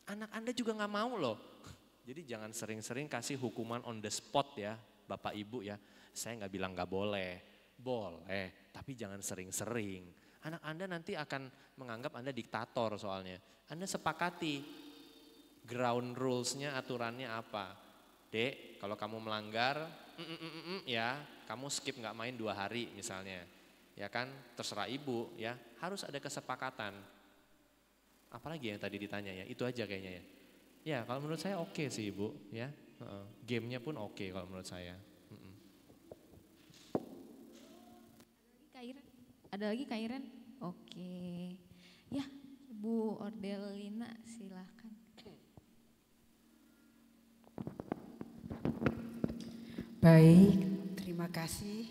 Anak Anda juga enggak mau loh. Jadi jangan sering-sering kasih hukuman on the spot ya, Bapak Ibu ya. Saya enggak bilang enggak boleh, boleh, tapi jangan sering-sering. Anak Anda nanti akan menganggap Anda diktator soalnya. Anda sepakati ground rules-nya, aturannya apa. Dek, kalau kamu melanggar, ya kamu skip nggak main 2 hari misalnya. Ya kan, terserah ibu ya, harus ada kesepakatan. Apalagi yang tadi ditanya ya, itu aja kayaknya ya. Ya kalau menurut saya oke sih ibu ya, gamenya pun oke kalau menurut saya. Ada lagi Kak Iren? Oke. Ya, Bu Ordelina silahkan. Baik, terima kasih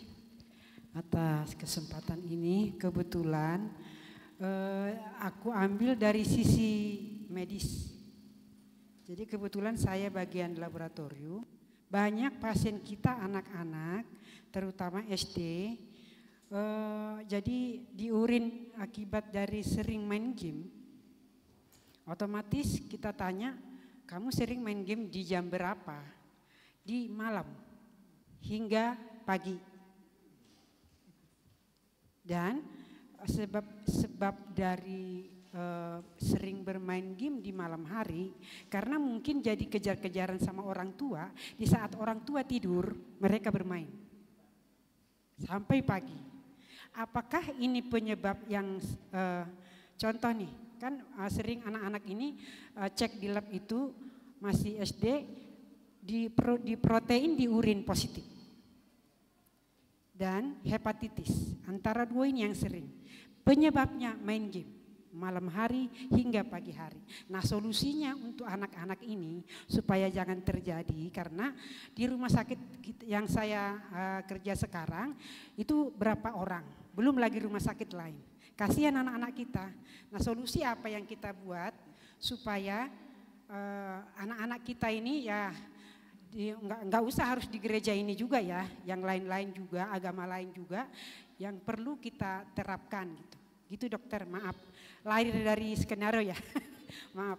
atas kesempatan ini. Kebetulan aku ambil dari sisi medis. Jadi kebetulan saya bagian laboratorium. Banyak pasien kita anak-anak, terutama SD, jadi diurin akibat dari sering main game. Otomatis kita tanya, kamu sering main game di jam berapa? Di malam hingga pagi. Dan sebab dari sering bermain game di malam hari, karena mungkin jadi kejar-kejaran sama orang tua, di saat orang tua tidur mereka bermain sampai pagi. Apakah ini penyebab yang contoh nih, kan sering anak-anak ini cek di lab itu masih SD, di protein di urin positif dan hepatitis, antara dua ini yang sering. Penyebabnya main game malam hari hingga pagi hari. Nah solusinya untuk anak-anak ini supaya jangan terjadi, karena di rumah sakit yang saya kerja sekarang itu berapa orang, belum lagi rumah sakit lain. Kasihan anak-anak kita. Nah solusi apa yang kita buat supaya anak-anak kita ini ya nggak usah harus di gereja ini juga ya, yang lain-lain juga, agama lain juga yang perlu kita terapkan gitu. Gitu dokter, maaf. Lahir dari skenario ya. Maaf.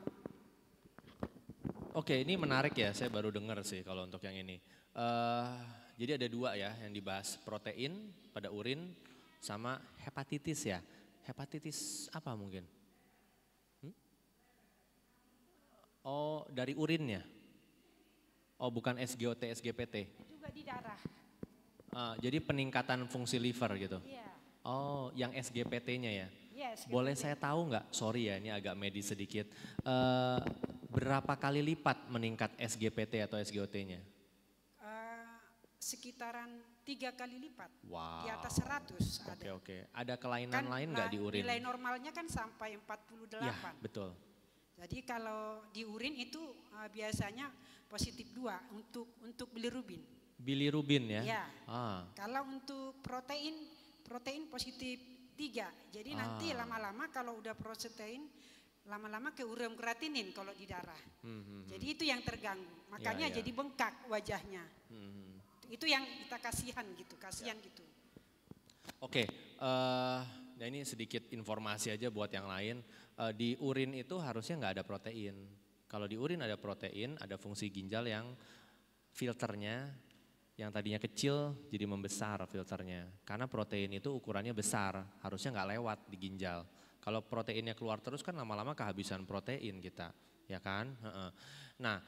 Oke, ini menarik ya, saya baru dengar sih kalau untuk yang ini. Jadi ada 2 ya yang dibahas, protein pada urin sama hepatitis ya. Hepatitis apa mungkin? Oh, dari urinnya? Oh, bukan SGOT, SGPT? Juga di darah. Jadi peningkatan fungsi liver gitu? Iya. Oh, yang SGPT-nya ya? Yes, Boleh saya tahu nggak? Sorry ya, ini agak medis sedikit. Berapa kali lipat meningkat SGPT atau SGOT-nya? Sekitaran 3 kali lipat. Wow. Di atas 100 ada. Oke. Ada kelainan lain nggak di urin? Nilai normalnya kan sampai 48. Ya, betul. Jadi kalau di urin itu biasanya positif 2 untuk bilirubin. Bilirubin ya? Ya. Kalau untuk protein positif 3. Jadi nanti lama-lama kalau udah protein, lama-lama ke ureum kreatinin kalau di darah. Jadi itu yang terganggu. Makanya jadi bengkak wajahnya. Itu yang kita kasihan gitu. Oke, nah ini sedikit informasi aja buat yang lain. Di urin itu harusnya nggak ada protein. Kalau di urin ada protein, ada fungsi ginjal yang filternya yang tadinya kecil jadi membesar filternya. Karena protein itu ukurannya besar, harusnya nggak lewat di ginjal. Kalau proteinnya keluar terus kan lama-lama kehabisan protein kita, ya kan? Nah,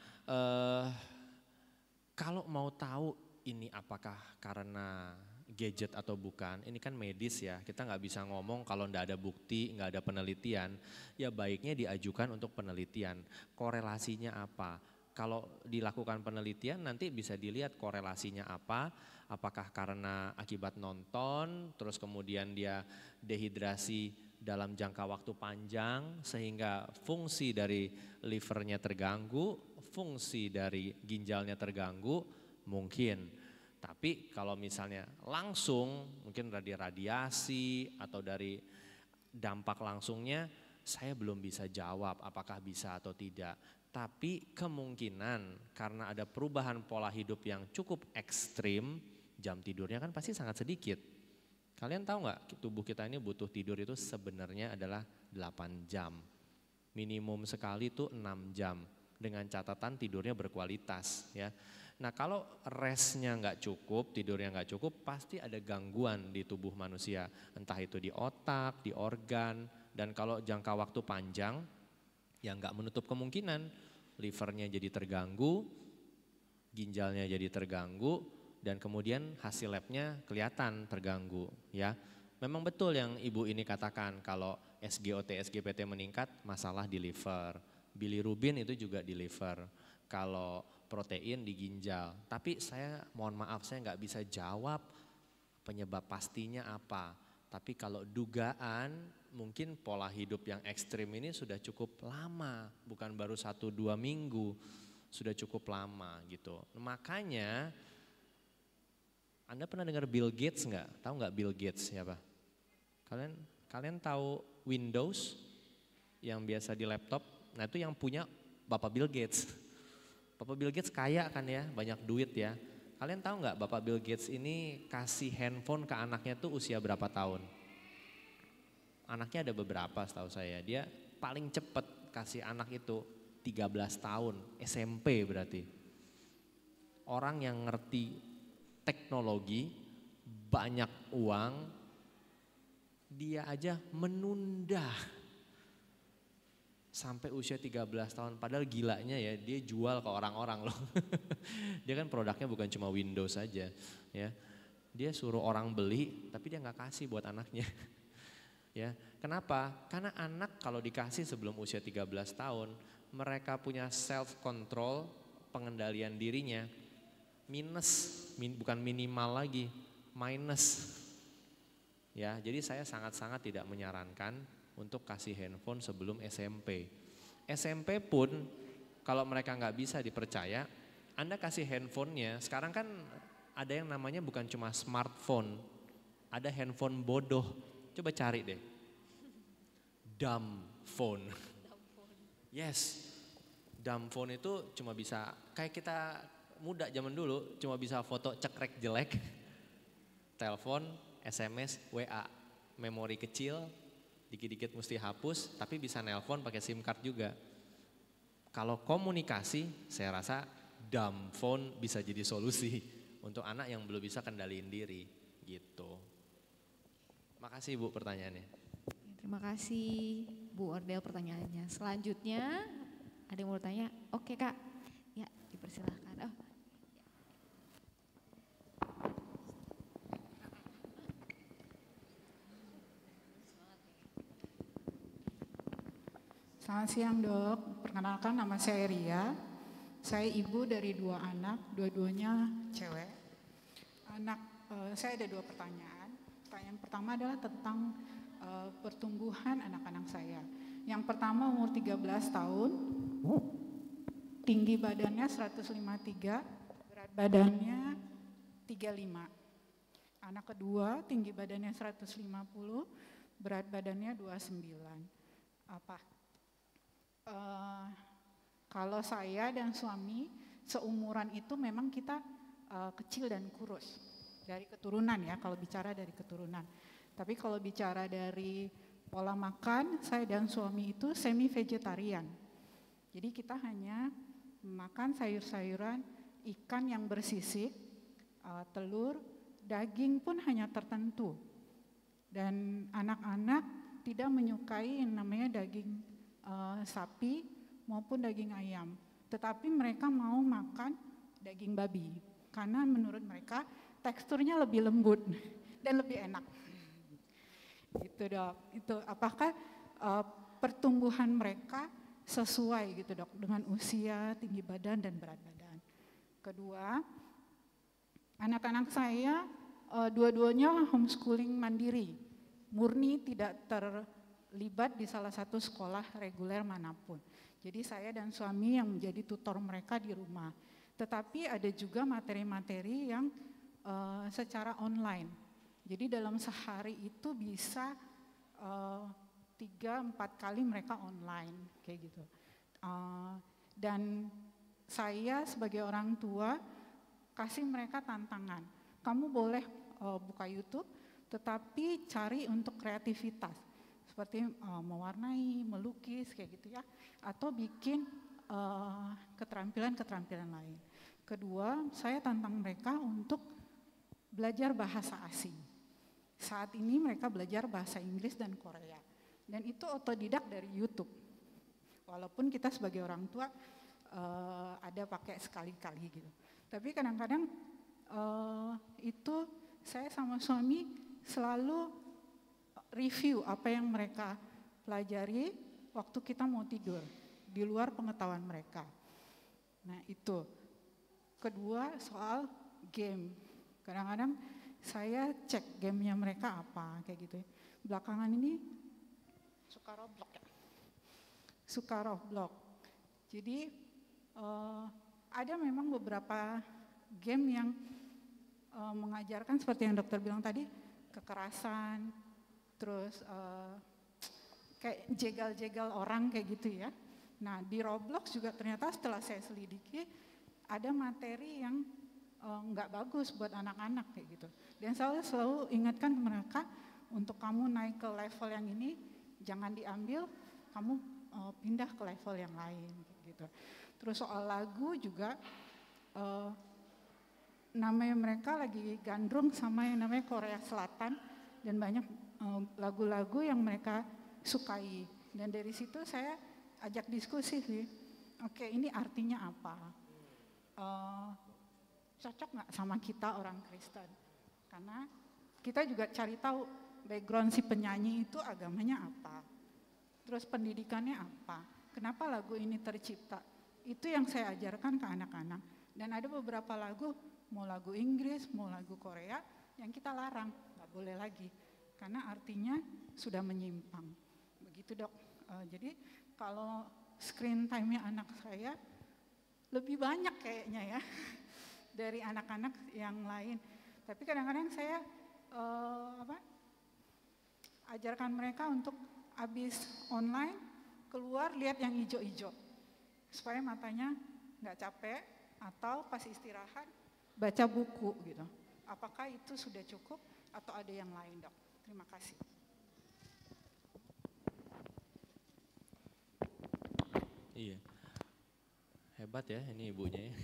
kalau mau tahu ini apakah karena gadget atau bukan, ini kan medis ya, kita nggak bisa ngomong kalau nggak ada bukti, nggak ada penelitian, ya baiknya diajukan untuk penelitian. Korelasinya apa? kalau dilakukan penelitian nanti bisa dilihat korelasinya apa, apakah karena akibat nonton, terus kemudian dia dehidrasi dalam jangka waktu panjang sehingga fungsi dari livernya terganggu, fungsi dari ginjalnya terganggu, mungkin. Tapi kalau misalnya langsung, mungkin dari radiasi atau dari dampak langsungnya, saya belum bisa jawab apakah bisa atau tidak. Tapi kemungkinan karena ada perubahan pola hidup yang cukup ekstrim, jam tidurnya kan pasti sangat sedikit. Kalian tahu nggak tubuh kita ini butuh tidur itu sebenarnya adalah 8 jam. Minimum sekali itu 6 jam dengan catatan tidurnya berkualitas ya. Nah kalau restnya nggak cukup, tidurnya nggak cukup, pasti ada gangguan di tubuh manusia. Entah itu di otak, di organ, dan kalau jangka waktu panjang, ya nggak menutup kemungkinan livernya jadi terganggu, ginjalnya jadi terganggu, dan kemudian hasil labnya kelihatan terganggu ya. Memang betul yang ibu ini katakan kalau SGOT, SGPT meningkat masalah di liver, bilirubin itu juga di liver, kalau protein di ginjal. Tapi saya mohon maaf saya nggak bisa jawab penyebab pastinya apa. Tapi kalau dugaan mungkin pola hidup yang ekstrim ini sudah cukup lama, bukan baru 1-2 minggu, sudah cukup lama gitu. Makanya Anda pernah dengar Bill Gates nggak? Tahu nggak Bill Gates siapa? Kalian tahu Windows yang biasa di laptop? Nah itu yang punya Bapak Bill Gates. Bapak Bill Gates kaya kan ya, banyak duit ya. Kalian tahu nggak Bapak Bill Gates ini kasih handphone ke anaknya tuh usia berapa tahun? Anaknya ada beberapa setahu saya, dia paling cepat kasih anak itu 13 tahun, SMP berarti. Orang yang ngerti teknologi, banyak uang, dia aja menunda sampai usia 13 tahun. Padahal gilanya ya, dia jual ke orang-orang loh. Dia kan produknya bukan cuma Windows saja ya. Dia suruh orang beli, tapi dia nggak kasih buat anaknya. Ya, kenapa? Karena anak kalau dikasih sebelum usia 13 tahun, mereka punya self control, pengendalian dirinya minus, bukan minimal lagi, minus. Ya, jadi saya sangat-sangat tidak menyarankan untuk kasih handphone sebelum SMP. SMP pun kalau mereka nggak bisa dipercaya, Anda kasih handphonenya. Sekarang kan ada yang namanya bukan cuma smartphone, ada handphone bodoh. Coba cari deh, dumb phone. Yes, dumb phone itu cuma bisa, kayak kita muda zaman dulu, cuma bisa foto cekrek jelek, telepon, SMS, WA, memori kecil, dikit-dikit mesti hapus, tapi bisa nelpon pakai SIM card juga. Kalau komunikasi, saya rasa dumb phone bisa jadi solusi untuk anak yang belum bisa kendaliin diri, gitu. Makasih Bu pertanyaannya. Terima kasih Bu Ordel pertanyaannya. Selanjutnya ada yang mau bertanya? Oke Kak, ya dipersilahkan. Oh. Selamat siang Dok, perkenalkan nama saya Ria. Saya ibu dari 2 anak, dua-duanya cewek. Saya ada 2 pertanyaan. Pertanyaan pertama adalah tentang pertumbuhan anak-anak saya. Yang pertama umur 13 tahun, tinggi badannya 153, berat badannya 35. Anak kedua tinggi badannya 150, berat badannya 29. Kalau saya dan suami seumuran itu memang kita kecil dan kurus. Dari keturunan ya, kalau bicara dari keturunan. Tapi kalau bicara dari pola makan, saya dan suami itu semi vegetarian. Jadi kita hanya makan sayur-sayuran, ikan yang bersisik, telur, daging pun hanya tertentu. Dan anak-anak tidak menyukai yang namanya daging sapi maupun daging ayam. Tetapi mereka mau makan daging babi. Karena menurut mereka teksturnya lebih lembut dan lebih enak. Gitu Dok. Itu apakah pertumbuhan mereka sesuai gitu dok dengan usia, tinggi badan dan berat badan. Kedua, anak-anak saya dua-duanya homeschooling mandiri, murni tidak terlibat di salah satu sekolah reguler manapun. Jadi saya dan suami yang menjadi tutor mereka di rumah. Tetapi ada juga materi-materi yang secara online. Jadi dalam sehari itu bisa 3-4 kali mereka online kayak gitu. Dan saya sebagai orang tua kasih mereka tantangan. Kamu boleh buka YouTube, tetapi cari untuk kreativitas seperti mewarnai, melukis kayak gitu ya, atau bikin keterampilan-keterampilan lain. Kedua, saya tantang mereka untuk belajar bahasa asing. Saat ini mereka belajar bahasa Inggris dan Korea. Dan itu otodidak dari YouTube. Walaupun kita sebagai orang tua ada pakai sekali-kali gitu. Tapi kadang-kadang itu saya sama suami selalu review apa yang mereka pelajari waktu kita mau tidur. Di luar pengetahuan mereka. Nah itu. Kedua soal game. Kadang-kadang saya cek gamenya mereka apa kayak gitu ya. Belakangan ini suka Roblox ya. Suka Roblox. Jadi ada memang beberapa game yang mengajarkan seperti yang dokter bilang tadi, kekerasan, terus kayak jegal-jegal orang kayak gitu ya. Nah di Roblox juga ternyata setelah saya selidiki ada materi yang nggak bagus buat anak-anak kayak gitu. Dan saya selalu ingatkan mereka untuk kamu naik ke level yang ini jangan diambil, kamu pindah ke level yang lain gitu. Terus soal lagu juga namanya mereka lagi gandrung sama yang namanya Korea Selatan dan banyak lagu-lagu yang mereka sukai. Dan dari situ saya ajak diskusi sih. Oke, ini artinya apa? Cocok nggak sama kita orang Kristen? Karena kita juga cari tahu background si penyanyi itu agamanya apa, terus pendidikannya apa, kenapa lagu ini tercipta. Itu yang saya ajarkan ke anak-anak. Dan ada beberapa lagu, mau lagu Inggris, mau lagu Korea, yang kita larang, nggak boleh lagi, karena artinya sudah menyimpang. Begitu dok. Jadi kalau screen time-nya anak saya lebih banyak kayaknya ya dari anak-anak yang lain. Tapi kadang-kadang saya ajarkan mereka untuk habis online keluar lihat yang hijau-hijau supaya matanya nggak capek, atau pas istirahat baca buku gitu. Apakah itu sudah cukup atau ada yang lain dok? Terima kasih. Iya, hebat ya ini ibunya ya.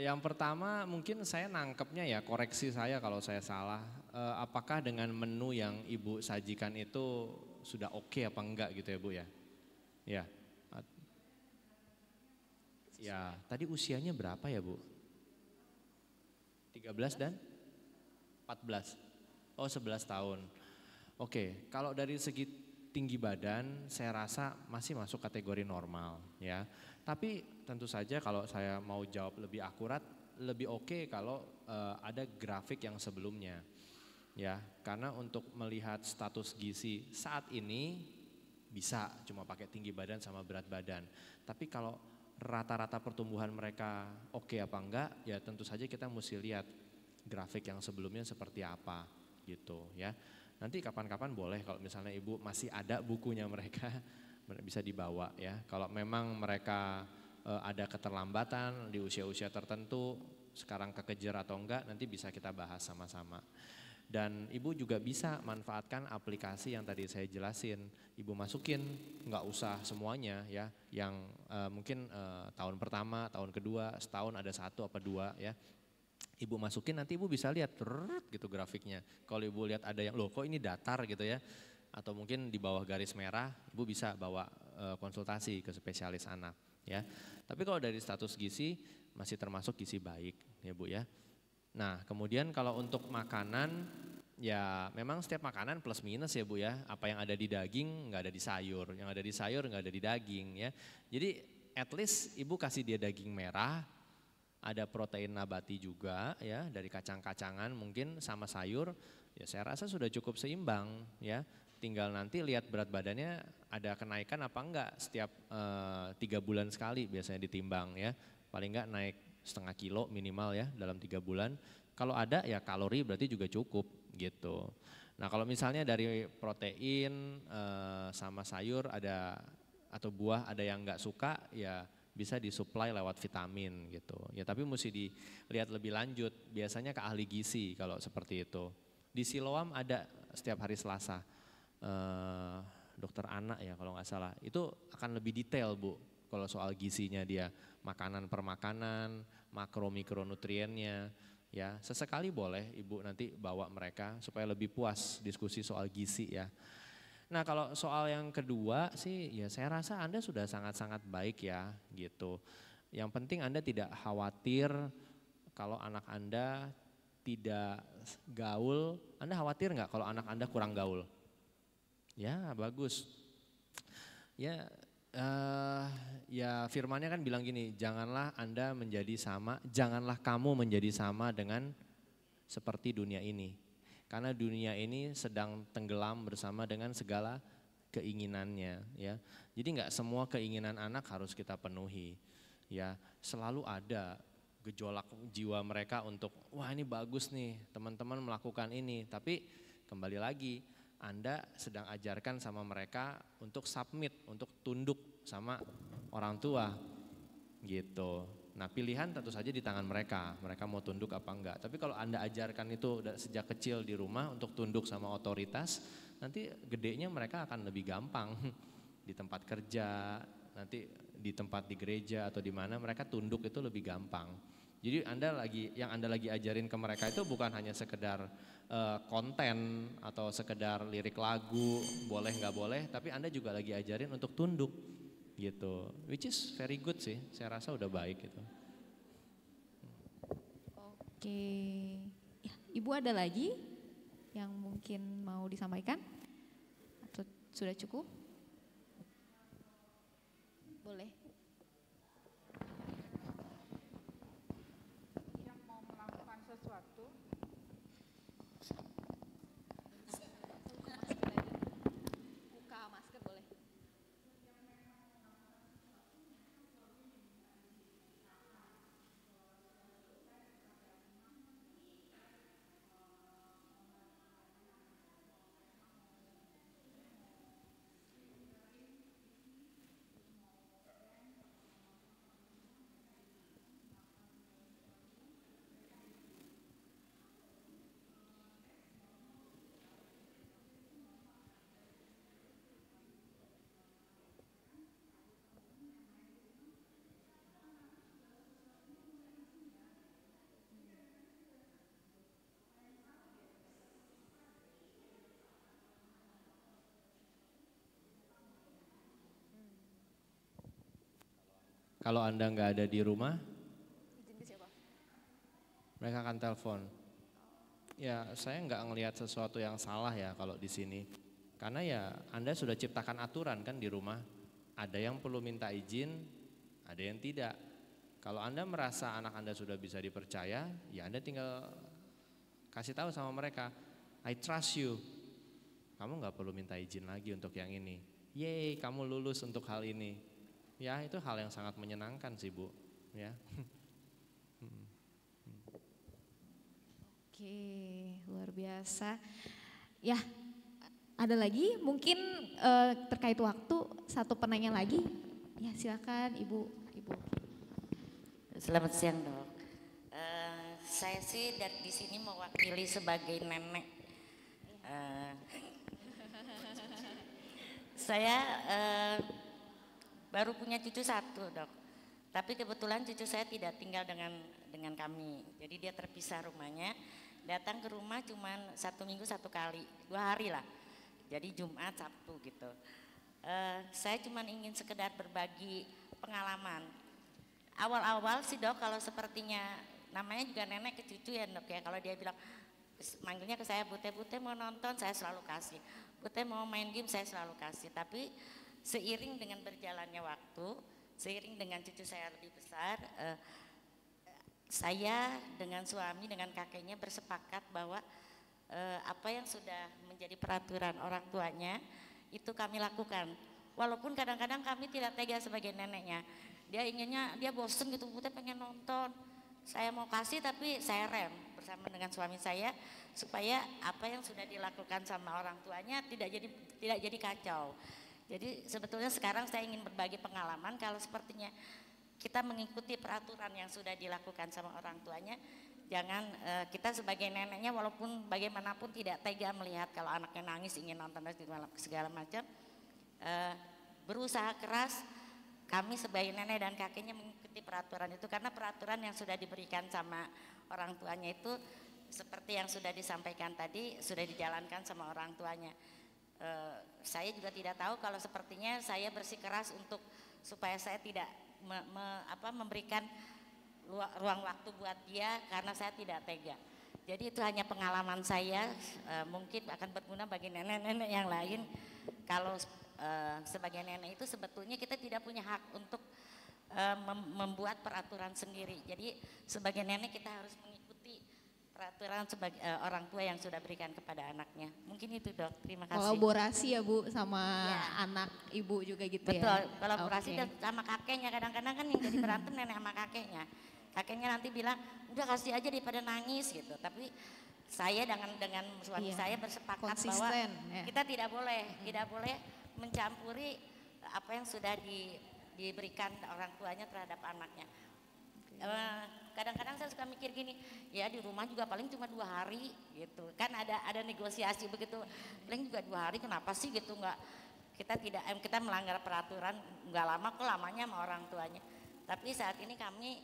Yang pertama mungkin saya nangkepnya ya, koreksi saya kalau saya salah. Apakah dengan menu yang ibu sajikan itu sudah oke apa enggak gitu ya bu ya? Ya. Ya, tadi usianya berapa ya bu? 13 dan 14? Oh 11 tahun. Oke, kalau dari segi tinggi badan saya rasa masih masuk kategori normal ya. Tapi tentu saja kalau saya mau jawab lebih akurat, lebih oke kalau ada grafik yang sebelumnya. Ya, karena untuk melihat status gizi saat ini bisa cuma pakai tinggi badan sama berat badan. Tapi kalau rata-rata pertumbuhan mereka oke apa enggak, ya tentu saja kita mesti lihat grafik yang sebelumnya seperti apa gitu ya. Nanti kapan-kapan boleh kalau misalnya ibu masih ada bukunya mereka bisa dibawa ya. Kalau memang mereka ada keterlambatan di usia-usia tertentu, sekarang kekejar atau enggak, nanti bisa kita bahas sama-sama. Dan ibu juga bisa manfaatkan aplikasi yang tadi saya jelasin. Ibu masukin, nggak usah semuanya ya, yang mungkin tahun pertama, tahun kedua, setahun ada 1 apa 2 ya. Ibu masukin nanti ibu bisa lihat gitu grafiknya. Kalau ibu lihat ada yang loh kok ini datar gitu ya, atau mungkin di bawah garis merah, ibu bisa bawa konsultasi ke spesialis anak ya. Tapi kalau dari status gizi masih termasuk gizi baik ya bu ya. Nah kemudian kalau untuk makanan ya memang setiap makanan plus minus ya Bu ya. Apa yang ada di daging nggak ada di sayur, yang ada di sayur nggak ada di daging ya. Jadi at least Ibu kasih dia daging merah, ada protein nabati juga ya dari kacang-kacangan mungkin sama sayur, ya saya rasa sudah cukup seimbang ya. Tinggal nanti lihat berat badannya ada kenaikan apa enggak setiap 3 bulan sekali biasanya ditimbang ya. Paling enggak naik setengah kilo minimal ya dalam 3 bulan. Kalau ada ya kalori berarti juga cukup gitu. Nah kalau misalnya dari protein sama sayur ada atau buah ada yang enggak suka ya bisa disuplai lewat vitamin gitu. Ya tapi mesti dilihat lebih lanjut, biasanya ke ahli gizi kalau seperti itu. Di Siloam ada setiap hari Selasa, dokter anak ya kalau nggak salah. Itu akan lebih detail Bu, kalau soal gizinya dia, makanan per makanan, makro mikronutriennya. Ya sesekali boleh Ibu nanti bawa mereka supaya lebih puas diskusi soal gizi ya. Nah kalau soal yang kedua sih ya saya rasa Anda sudah sangat-sangat baik ya gitu. Yang penting Anda tidak khawatir kalau anak Anda tidak gaul. Anda khawatir nggak kalau anak Anda kurang gaul? Ya bagus. Ya firmannya kan bilang gini, janganlah Anda menjadi sama, janganlah kamu menjadi sama dengan seperti dunia ini. Karena dunia ini sedang tenggelam bersama dengan segala keinginannya ya. Jadi nggak semua keinginan anak harus kita penuhi. Ya, selalu ada gejolak jiwa mereka untuk wah ini bagus nih, teman-teman melakukan ini. Tapi kembali lagi Anda sedang ajarkan sama mereka untuk submit, untuk tunduk sama orang tua gitu. Nah pilihan tentu saja di tangan mereka mau tunduk apa enggak. Tapi kalau Anda ajarkan itu sejak kecil di rumah untuk tunduk sama otoritas, nanti gedenya mereka akan lebih gampang di tempat kerja, nanti di tempat di gereja atau di mana mereka tunduk itu lebih gampang. Jadi yang Anda lagi ajarin ke mereka itu bukan hanya sekedar konten atau sekedar lirik lagu, boleh nggak boleh, tapi Anda juga lagi ajarin untuk tunduk gitu. Which is very good sih, saya rasa udah baik gitu. Oke, ya, Ibu ada lagi yang mungkin mau disampaikan? Atau sudah cukup? Boleh. Yang mau melakukan sesuatu. Buka masker boleh. Kalau Anda nggak ada di rumah, mereka akan telepon. Ya saya nggak ngelihat sesuatu yang salah ya kalau di sini. Karena ya Anda sudah ciptakan aturan kan di rumah. Ada yang perlu minta izin, ada yang tidak. Kalau Anda merasa anak Anda sudah bisa dipercaya, ya Anda tinggal kasih tahu sama mereka, I trust you. Kamu nggak perlu minta izin lagi untuk yang ini. Yeay, kamu lulus untuk hal ini. Ya itu hal yang sangat menyenangkan sih Bu. Ya. Oke, luar biasa. Ya, ada lagi mungkin terkait waktu satu penanya lagi. Ya silakan Ibu. Selamat siang Dok. Saya sih di sini mewakili sebagai nenek. Saya baru punya cucu satu Dok. Tapi kebetulan cucu saya tidak tinggal dengan kami. Jadi dia terpisah rumahnya. Datang ke rumah cuman 1 minggu 1 kali, 2 hari lah. Jadi Jumat, Sabtu gitu. Saya cuman ingin sekedar berbagi pengalaman. Awal-awal sih Dok, kalau sepertinya namanya juga nenek ke cucu ya Dok ya. Kalau dia bilang, manggilnya ke saya, Bute mau nonton, saya selalu kasih. Bute mau main game, saya selalu kasih. Tapi seiring dengan berjalannya waktu, seiring dengan cucu saya lebih besar, saya dengan suami, dengan kakeknya bersepakat bahwa apa yang sudah menjadi peraturan orang tuanya itu kami lakukan. Walaupun kadang-kadang kami tidak tega sebagai neneknya. Dia inginnya, dia bosen gitu, Bute pengen nonton. Saya mau kasih tapi saya rem bersama dengan suami saya supaya apa yang sudah dilakukan sama orang tuanya tidak jadi kacau. Jadi sebetulnya sekarang saya ingin berbagi pengalaman kalau sepertinya kita mengikuti peraturan yang sudah dilakukan sama orang tuanya, jangan kita sebagai neneknya walaupun bagaimanapun tidak tega melihat kalau anaknya nangis ingin nonton dan segala macam, berusaha keras kami sebagai nenek dan kakeknya mengikuti peraturan itu karena peraturan yang sudah diberikan sama orang tuanya itu seperti yang sudah disampaikan tadi sudah dijalankan sama orang tuanya. Saya juga tidak tahu kalau sepertinya saya bersikeras untuk supaya saya tidak memberikan ruang waktu buat dia karena saya tidak tega. Jadi itu hanya pengalaman saya, mungkin akan berguna bagi nenek-nenek yang lain. Kalau sebagai nenek itu sebetulnya kita tidak punya hak untuk membuat peraturan sendiri. Jadi sebagai nenek kita harus mengikuti peraturan sebagai orang tua yang sudah berikan kepada anaknya. Mungkin itu Dok, terima kasih. Kolaborasi ya Bu sama anak ibu juga gitu ya? Betul, kolaborasi sama kakeknya. Kadang-kadang kan yang jadi berantem nenek sama kakeknya. Kakeknya nanti bilang, udah kasih aja daripada nangis gitu. Tapi saya dengan suami saya bersepakat bahwa kita tidak boleh mencampuri apa yang sudah diberikan orang tuanya terhadap anaknya. Kadang-kadang saya suka mikir gini, ya di rumah juga paling cuma 2 hari gitu. Kan ada negosiasi begitu, paling juga 2 hari kenapa sih gitu kita melanggar peraturan nggak lama kok lamanya sama orang tuanya. Tapi saat ini kami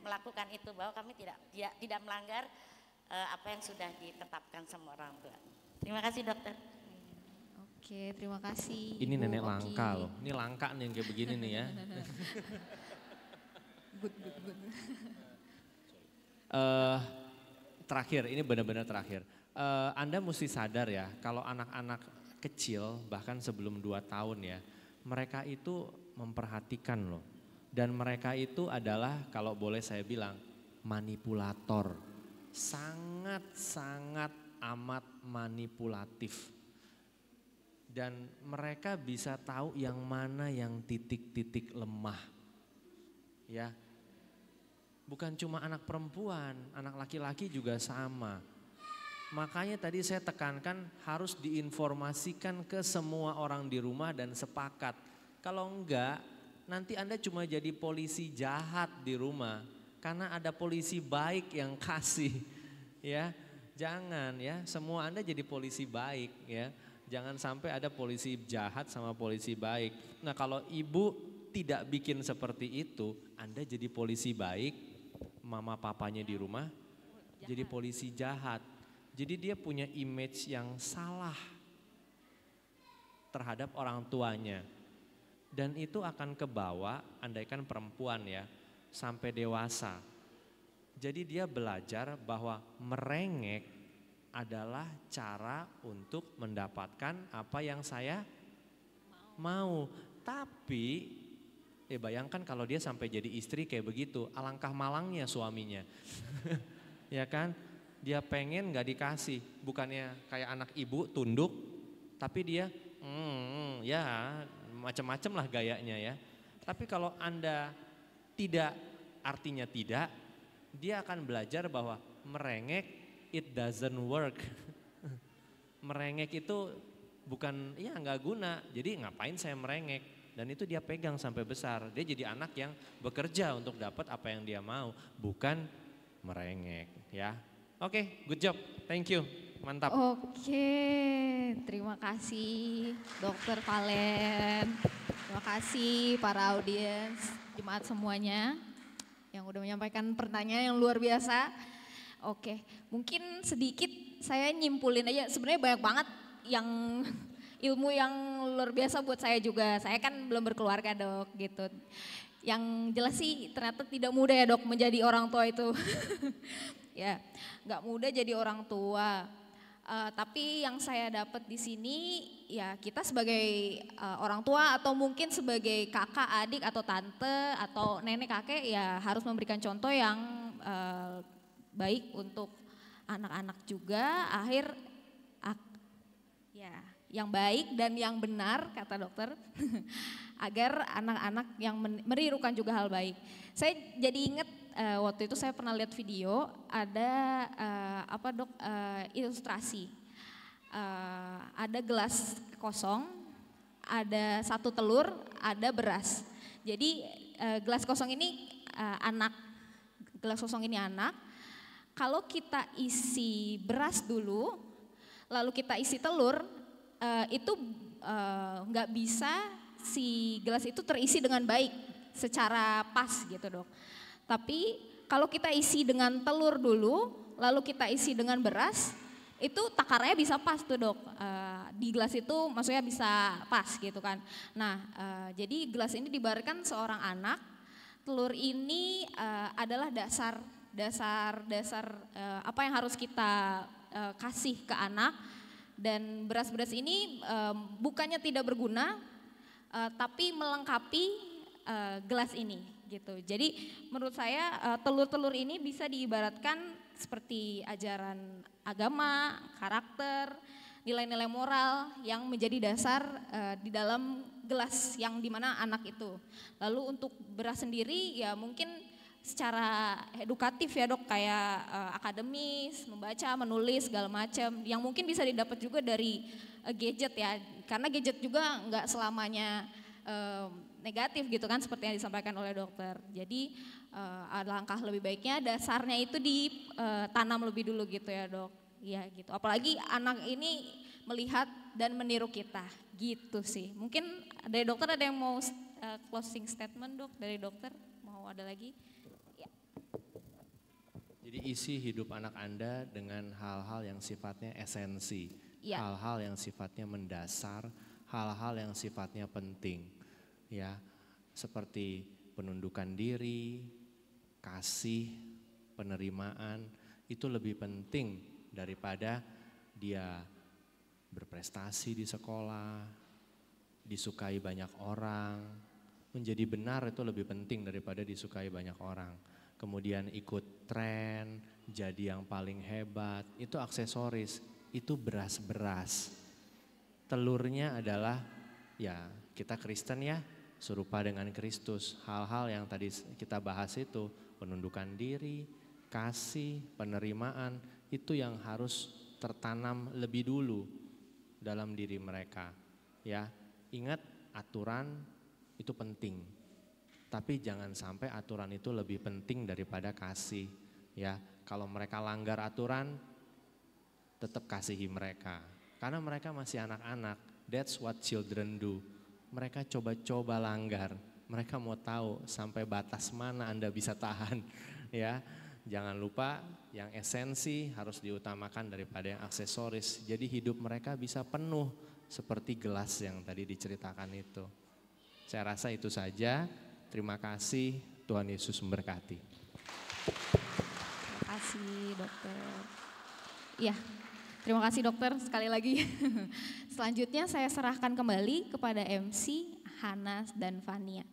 melakukan itu bahwa kami tidak melanggar apa yang sudah ditetapkan sama orang tua. Terima kasih Dokter. Oke, terima kasih. Ini Ibu nenek Oki. langka loh, ini langka nih yang kayak begini nih ya. Good. Terakhir, ini benar-benar terakhir. Anda mesti sadar ya, kalau anak-anak kecil bahkan sebelum 2 tahun ya, mereka itu memperhatikan loh. Dan mereka itu adalah kalau boleh saya bilang manipulator. Sangat-sangat amat manipulatif. Dan mereka bisa tahu yang mana yang titik-titik lemah. Ya. Bukan cuma anak perempuan, anak laki-laki juga sama. Makanya tadi saya tekankan harus diinformasikan ke semua orang di rumah dan sepakat. Kalau enggak, nanti Anda cuma jadi polisi jahat di rumah. Karena ada polisi baik yang kasih. Ya, jangan ya, semua Anda jadi polisi baik ya. Jangan sampai ada polisi jahat sama polisi baik. Nah, kalau ibu tidak bikin seperti itu, Anda jadi polisi baik, mama papanya di rumah jadi polisi jahat. Jadi dia punya image yang salah terhadap orang tuanya. Dan itu akan kebawa, andaikan perempuan ya, sampai dewasa. Jadi dia belajar bahwa merengek adalah cara untuk mendapatkan apa yang saya mau. Tapi bayangkan kalau dia sampai jadi istri kayak begitu, alangkah malangnya suaminya. Ya kan, dia pengen gak dikasih, bukannya kayak anak ibu tunduk, tapi dia ya macam-macam lah gayanya ya. Tapi kalau Anda tidak, artinya tidak, dia akan belajar bahwa merengek it doesn't work. Merengek itu bukan, ya nggak guna, jadi ngapain saya merengek. Dan itu dia pegang sampai besar. Dia jadi anak yang bekerja untuk dapat apa yang dia mau, bukan merengek ya. Oke, good job, thank you, mantap. Oke, terima kasih Dokter Valen. Terima kasih para audiens, jemaat semuanya yang udah menyampaikan pertanyaan yang luar biasa. Oke, mungkin sedikit saya nyimpulin aja, sebenarnya banyak banget yang ilmu yang luar biasa buat saya juga. Saya kan belum berkeluarga Dok gitu. Yang jelas sih ternyata tidak mudah ya Dok menjadi orang tua itu. ya nggak mudah jadi orang tua. Tapi yang saya dapat di sini ya kita sebagai orang tua atau mungkin sebagai kakak, adik atau tante atau nenek kakek ya harus memberikan contoh yang baik untuk anak-anak juga. Ya yang baik dan yang benar kata dokter agar anak-anak yang menirukan juga hal baik. Saya jadi ingat waktu itu saya pernah lihat video ada ilustrasi. Ada gelas kosong, ada 1 telur, ada beras. Jadi gelas kosong ini anak. Kalau kita isi beras dulu, lalu kita isi telur, itu nggak bisa si gelas itu terisi dengan baik secara pas gitu dok. Tapi kalau kita isi dengan telur dulu, lalu kita isi dengan beras, itu takarannya bisa pas tuh dok. Di gelas itu maksudnya bisa pas gitu kan. Nah jadi gelas ini diibaratkan seorang anak, telur ini adalah dasar apa yang harus kita kasih ke anak. Dan beras-beras ini bukannya tidak berguna, tapi melengkapi gelas ini gitu. Jadi menurut saya telur-telur ini bisa diibaratkan seperti ajaran agama, karakter, nilai-nilai moral yang menjadi dasar di dalam gelas yang dimana anak itu. Lalu untuk beras sendiri ya mungkin secara edukatif ya dok, kayak akademis, membaca, menulis segala macam yang mungkin bisa didapat juga dari gadget ya, karena gadget juga nggak selamanya negatif gitu kan seperti yang disampaikan oleh dokter. Jadi alangkah lebih baiknya dasarnya itu ditanam lebih dulu gitu ya dok. Ya gitu, apalagi anak ini melihat dan meniru kita gitu sih. Mungkin dari dokter ada yang mau closing statement dok dari dokter, mau ada lagi? Jadi isi hidup anak Anda dengan hal-hal yang sifatnya esensi, hal-hal yang sifatnya mendasar, hal-hal yang sifatnya penting, ya seperti penundukan diri, kasih, penerimaan itu lebih penting daripada dia berprestasi di sekolah, disukai banyak orang. Menjadi benar itu lebih penting daripada disukai banyak orang. Kemudian ikut tren, jadi yang paling hebat, itu aksesoris, itu beras-beras. Telurnya adalah ya kita Kristen ya, serupa dengan Kristus. Hal-hal yang tadi kita bahas itu, penundukan diri, kasih, penerimaan, itu yang harus tertanam lebih dulu dalam diri mereka. Ya, ingat aturan itu penting. Tapi jangan sampai aturan itu lebih penting daripada kasih. Ya, kalau mereka langgar aturan, tetap kasihi mereka. Karena mereka masih anak-anak. That's what children do. Mereka coba-coba langgar. Mereka mau tahu sampai batas mana Anda bisa tahan. Ya, jangan lupa yang esensi harus diutamakan daripada yang aksesoris. Jadi hidup mereka bisa penuh seperti gelas yang tadi diceritakan itu. Saya rasa itu saja. Terima kasih, Tuhan Yesus memberkati. Terima kasih dokter. Iya, terima kasih dokter sekali lagi. Selanjutnya saya serahkan kembali kepada MC Hana dan Fania.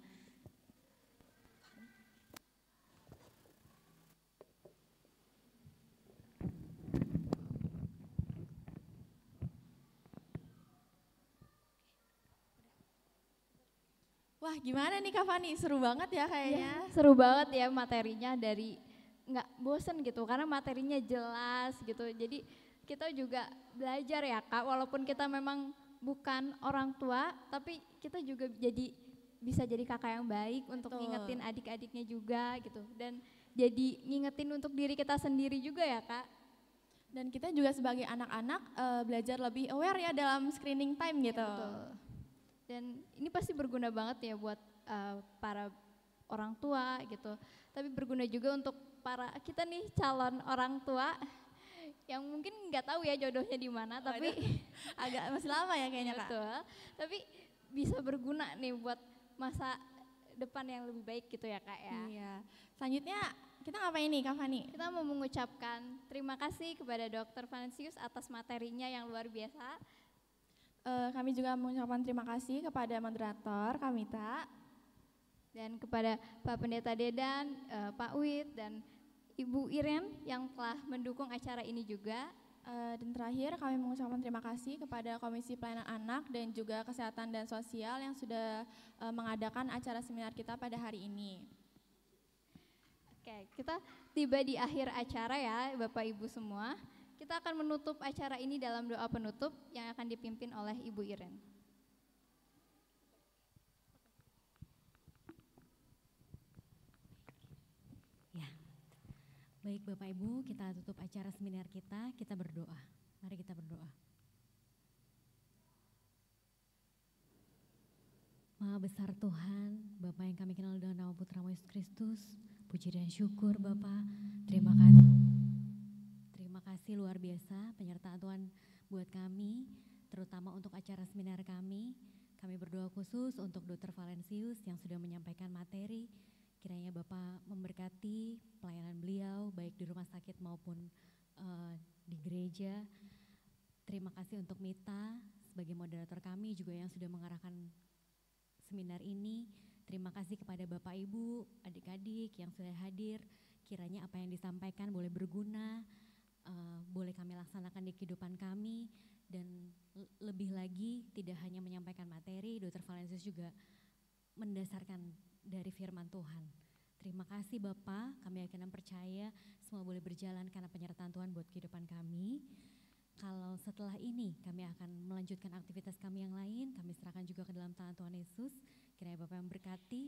Wah gimana nih Kak Fani, seru banget ya kayaknya. Ya, seru banget ya materinya, dari nggak bosen gitu karena materinya jelas gitu. Jadi kita juga belajar ya Kak, walaupun kita memang bukan orang tua tapi kita juga bisa jadi kakak yang baik untuk ngingetin adik-adiknya juga gitu. Dan jadi ngingetin untuk diri kita sendiri juga ya Kak. Dan kita juga sebagai anak-anak belajar lebih aware ya dalam screening time gitu. Betul. Dan ini pasti berguna banget ya buat para orang tua gitu. Tapi berguna juga untuk kita nih calon orang tua yang mungkin nggak tahu ya jodohnya di mana, tapi agak masih lama ya kayaknya Kak. Betul. Tapi bisa berguna nih buat masa depan yang lebih baik gitu ya Kak ya. Iya. Selanjutnya kita ngapain nih Kak Fani? Kita mau mengucapkan terima kasih kepada Dr. Vansius atas materinya yang luar biasa. Kami juga mengucapkan terima kasih kepada moderator Kamita dan kepada Pak Pendeta Dedan, Pak Wid, dan Ibu Iren yang telah mendukung acara ini juga. Dan terakhir kami mengucapkan terima kasih kepada Komisi Pelayanan Anak dan juga Kesehatan dan Sosial yang sudah mengadakan acara seminar kita pada hari ini. Oke, kita tiba di akhir acara ya Bapak Ibu semua. Kita akan menutup acara ini dalam doa penutup yang akan dipimpin oleh Ibu Iren. Ya, baik Bapak Ibu, kita tutup acara seminar kita berdoa. Mari kita berdoa. Maha besar Tuhan, Bapa yang kami kenal dengan nama Putra-Mu Yesus Kristus, puji dan syukur Bapa, terima kasih. Terima kasih luar biasa penyertaan Tuhan buat kami, terutama untuk acara seminar kami. Kami berdoa khusus untuk Dr. Valensius yang sudah menyampaikan materi. Kiranya Bapak memberkati pelayanan beliau baik di rumah sakit maupun di gereja. Terima kasih untuk Mita sebagai moderator kami juga yang sudah mengarahkan seminar ini. Terima kasih kepada Bapak Ibu, adik-adik yang sudah hadir. Kiranya apa yang disampaikan boleh berguna, boleh kami laksanakan di kehidupan kami, dan lebih lagi tidak hanya menyampaikan materi, Dr. Valensius juga mendasarkan dari firman Tuhan. Terima kasih Bapak, kami yakin dan percaya semua boleh berjalan karena penyertaan Tuhan buat kehidupan kami. Kalau setelah ini kami akan melanjutkan aktivitas kami yang lain, kami serahkan juga ke dalam tangan Tuhan Yesus. Kiranya Bapak yang berkati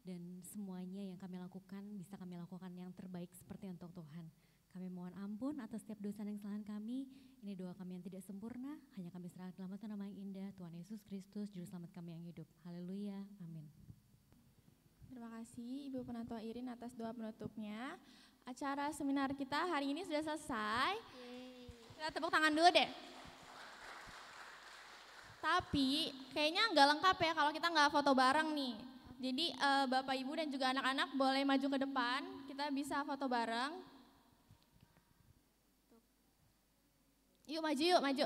dan semuanya yang kami lakukan bisa kami lakukan yang terbaik seperti untuk Tuhan. Kami mohon ampun atas setiap dosa dan kesalahan kami. Ini doa kami yang tidak sempurna, hanya kami serahkan dalam nama yang indah, Tuhan Yesus Kristus, Juru Selamat kami yang hidup. Haleluya, amin. Terima kasih Ibu Penatua Irin atas doa penutupnya. Acara seminar kita hari ini sudah selesai. Kita tepuk tangan dulu deh. Tapi kayaknya nggak lengkap ya kalau kita nggak foto bareng nih. Jadi Bapak Ibu dan juga anak-anak boleh maju ke depan, kita bisa foto bareng. Yuk maju, yuk maju.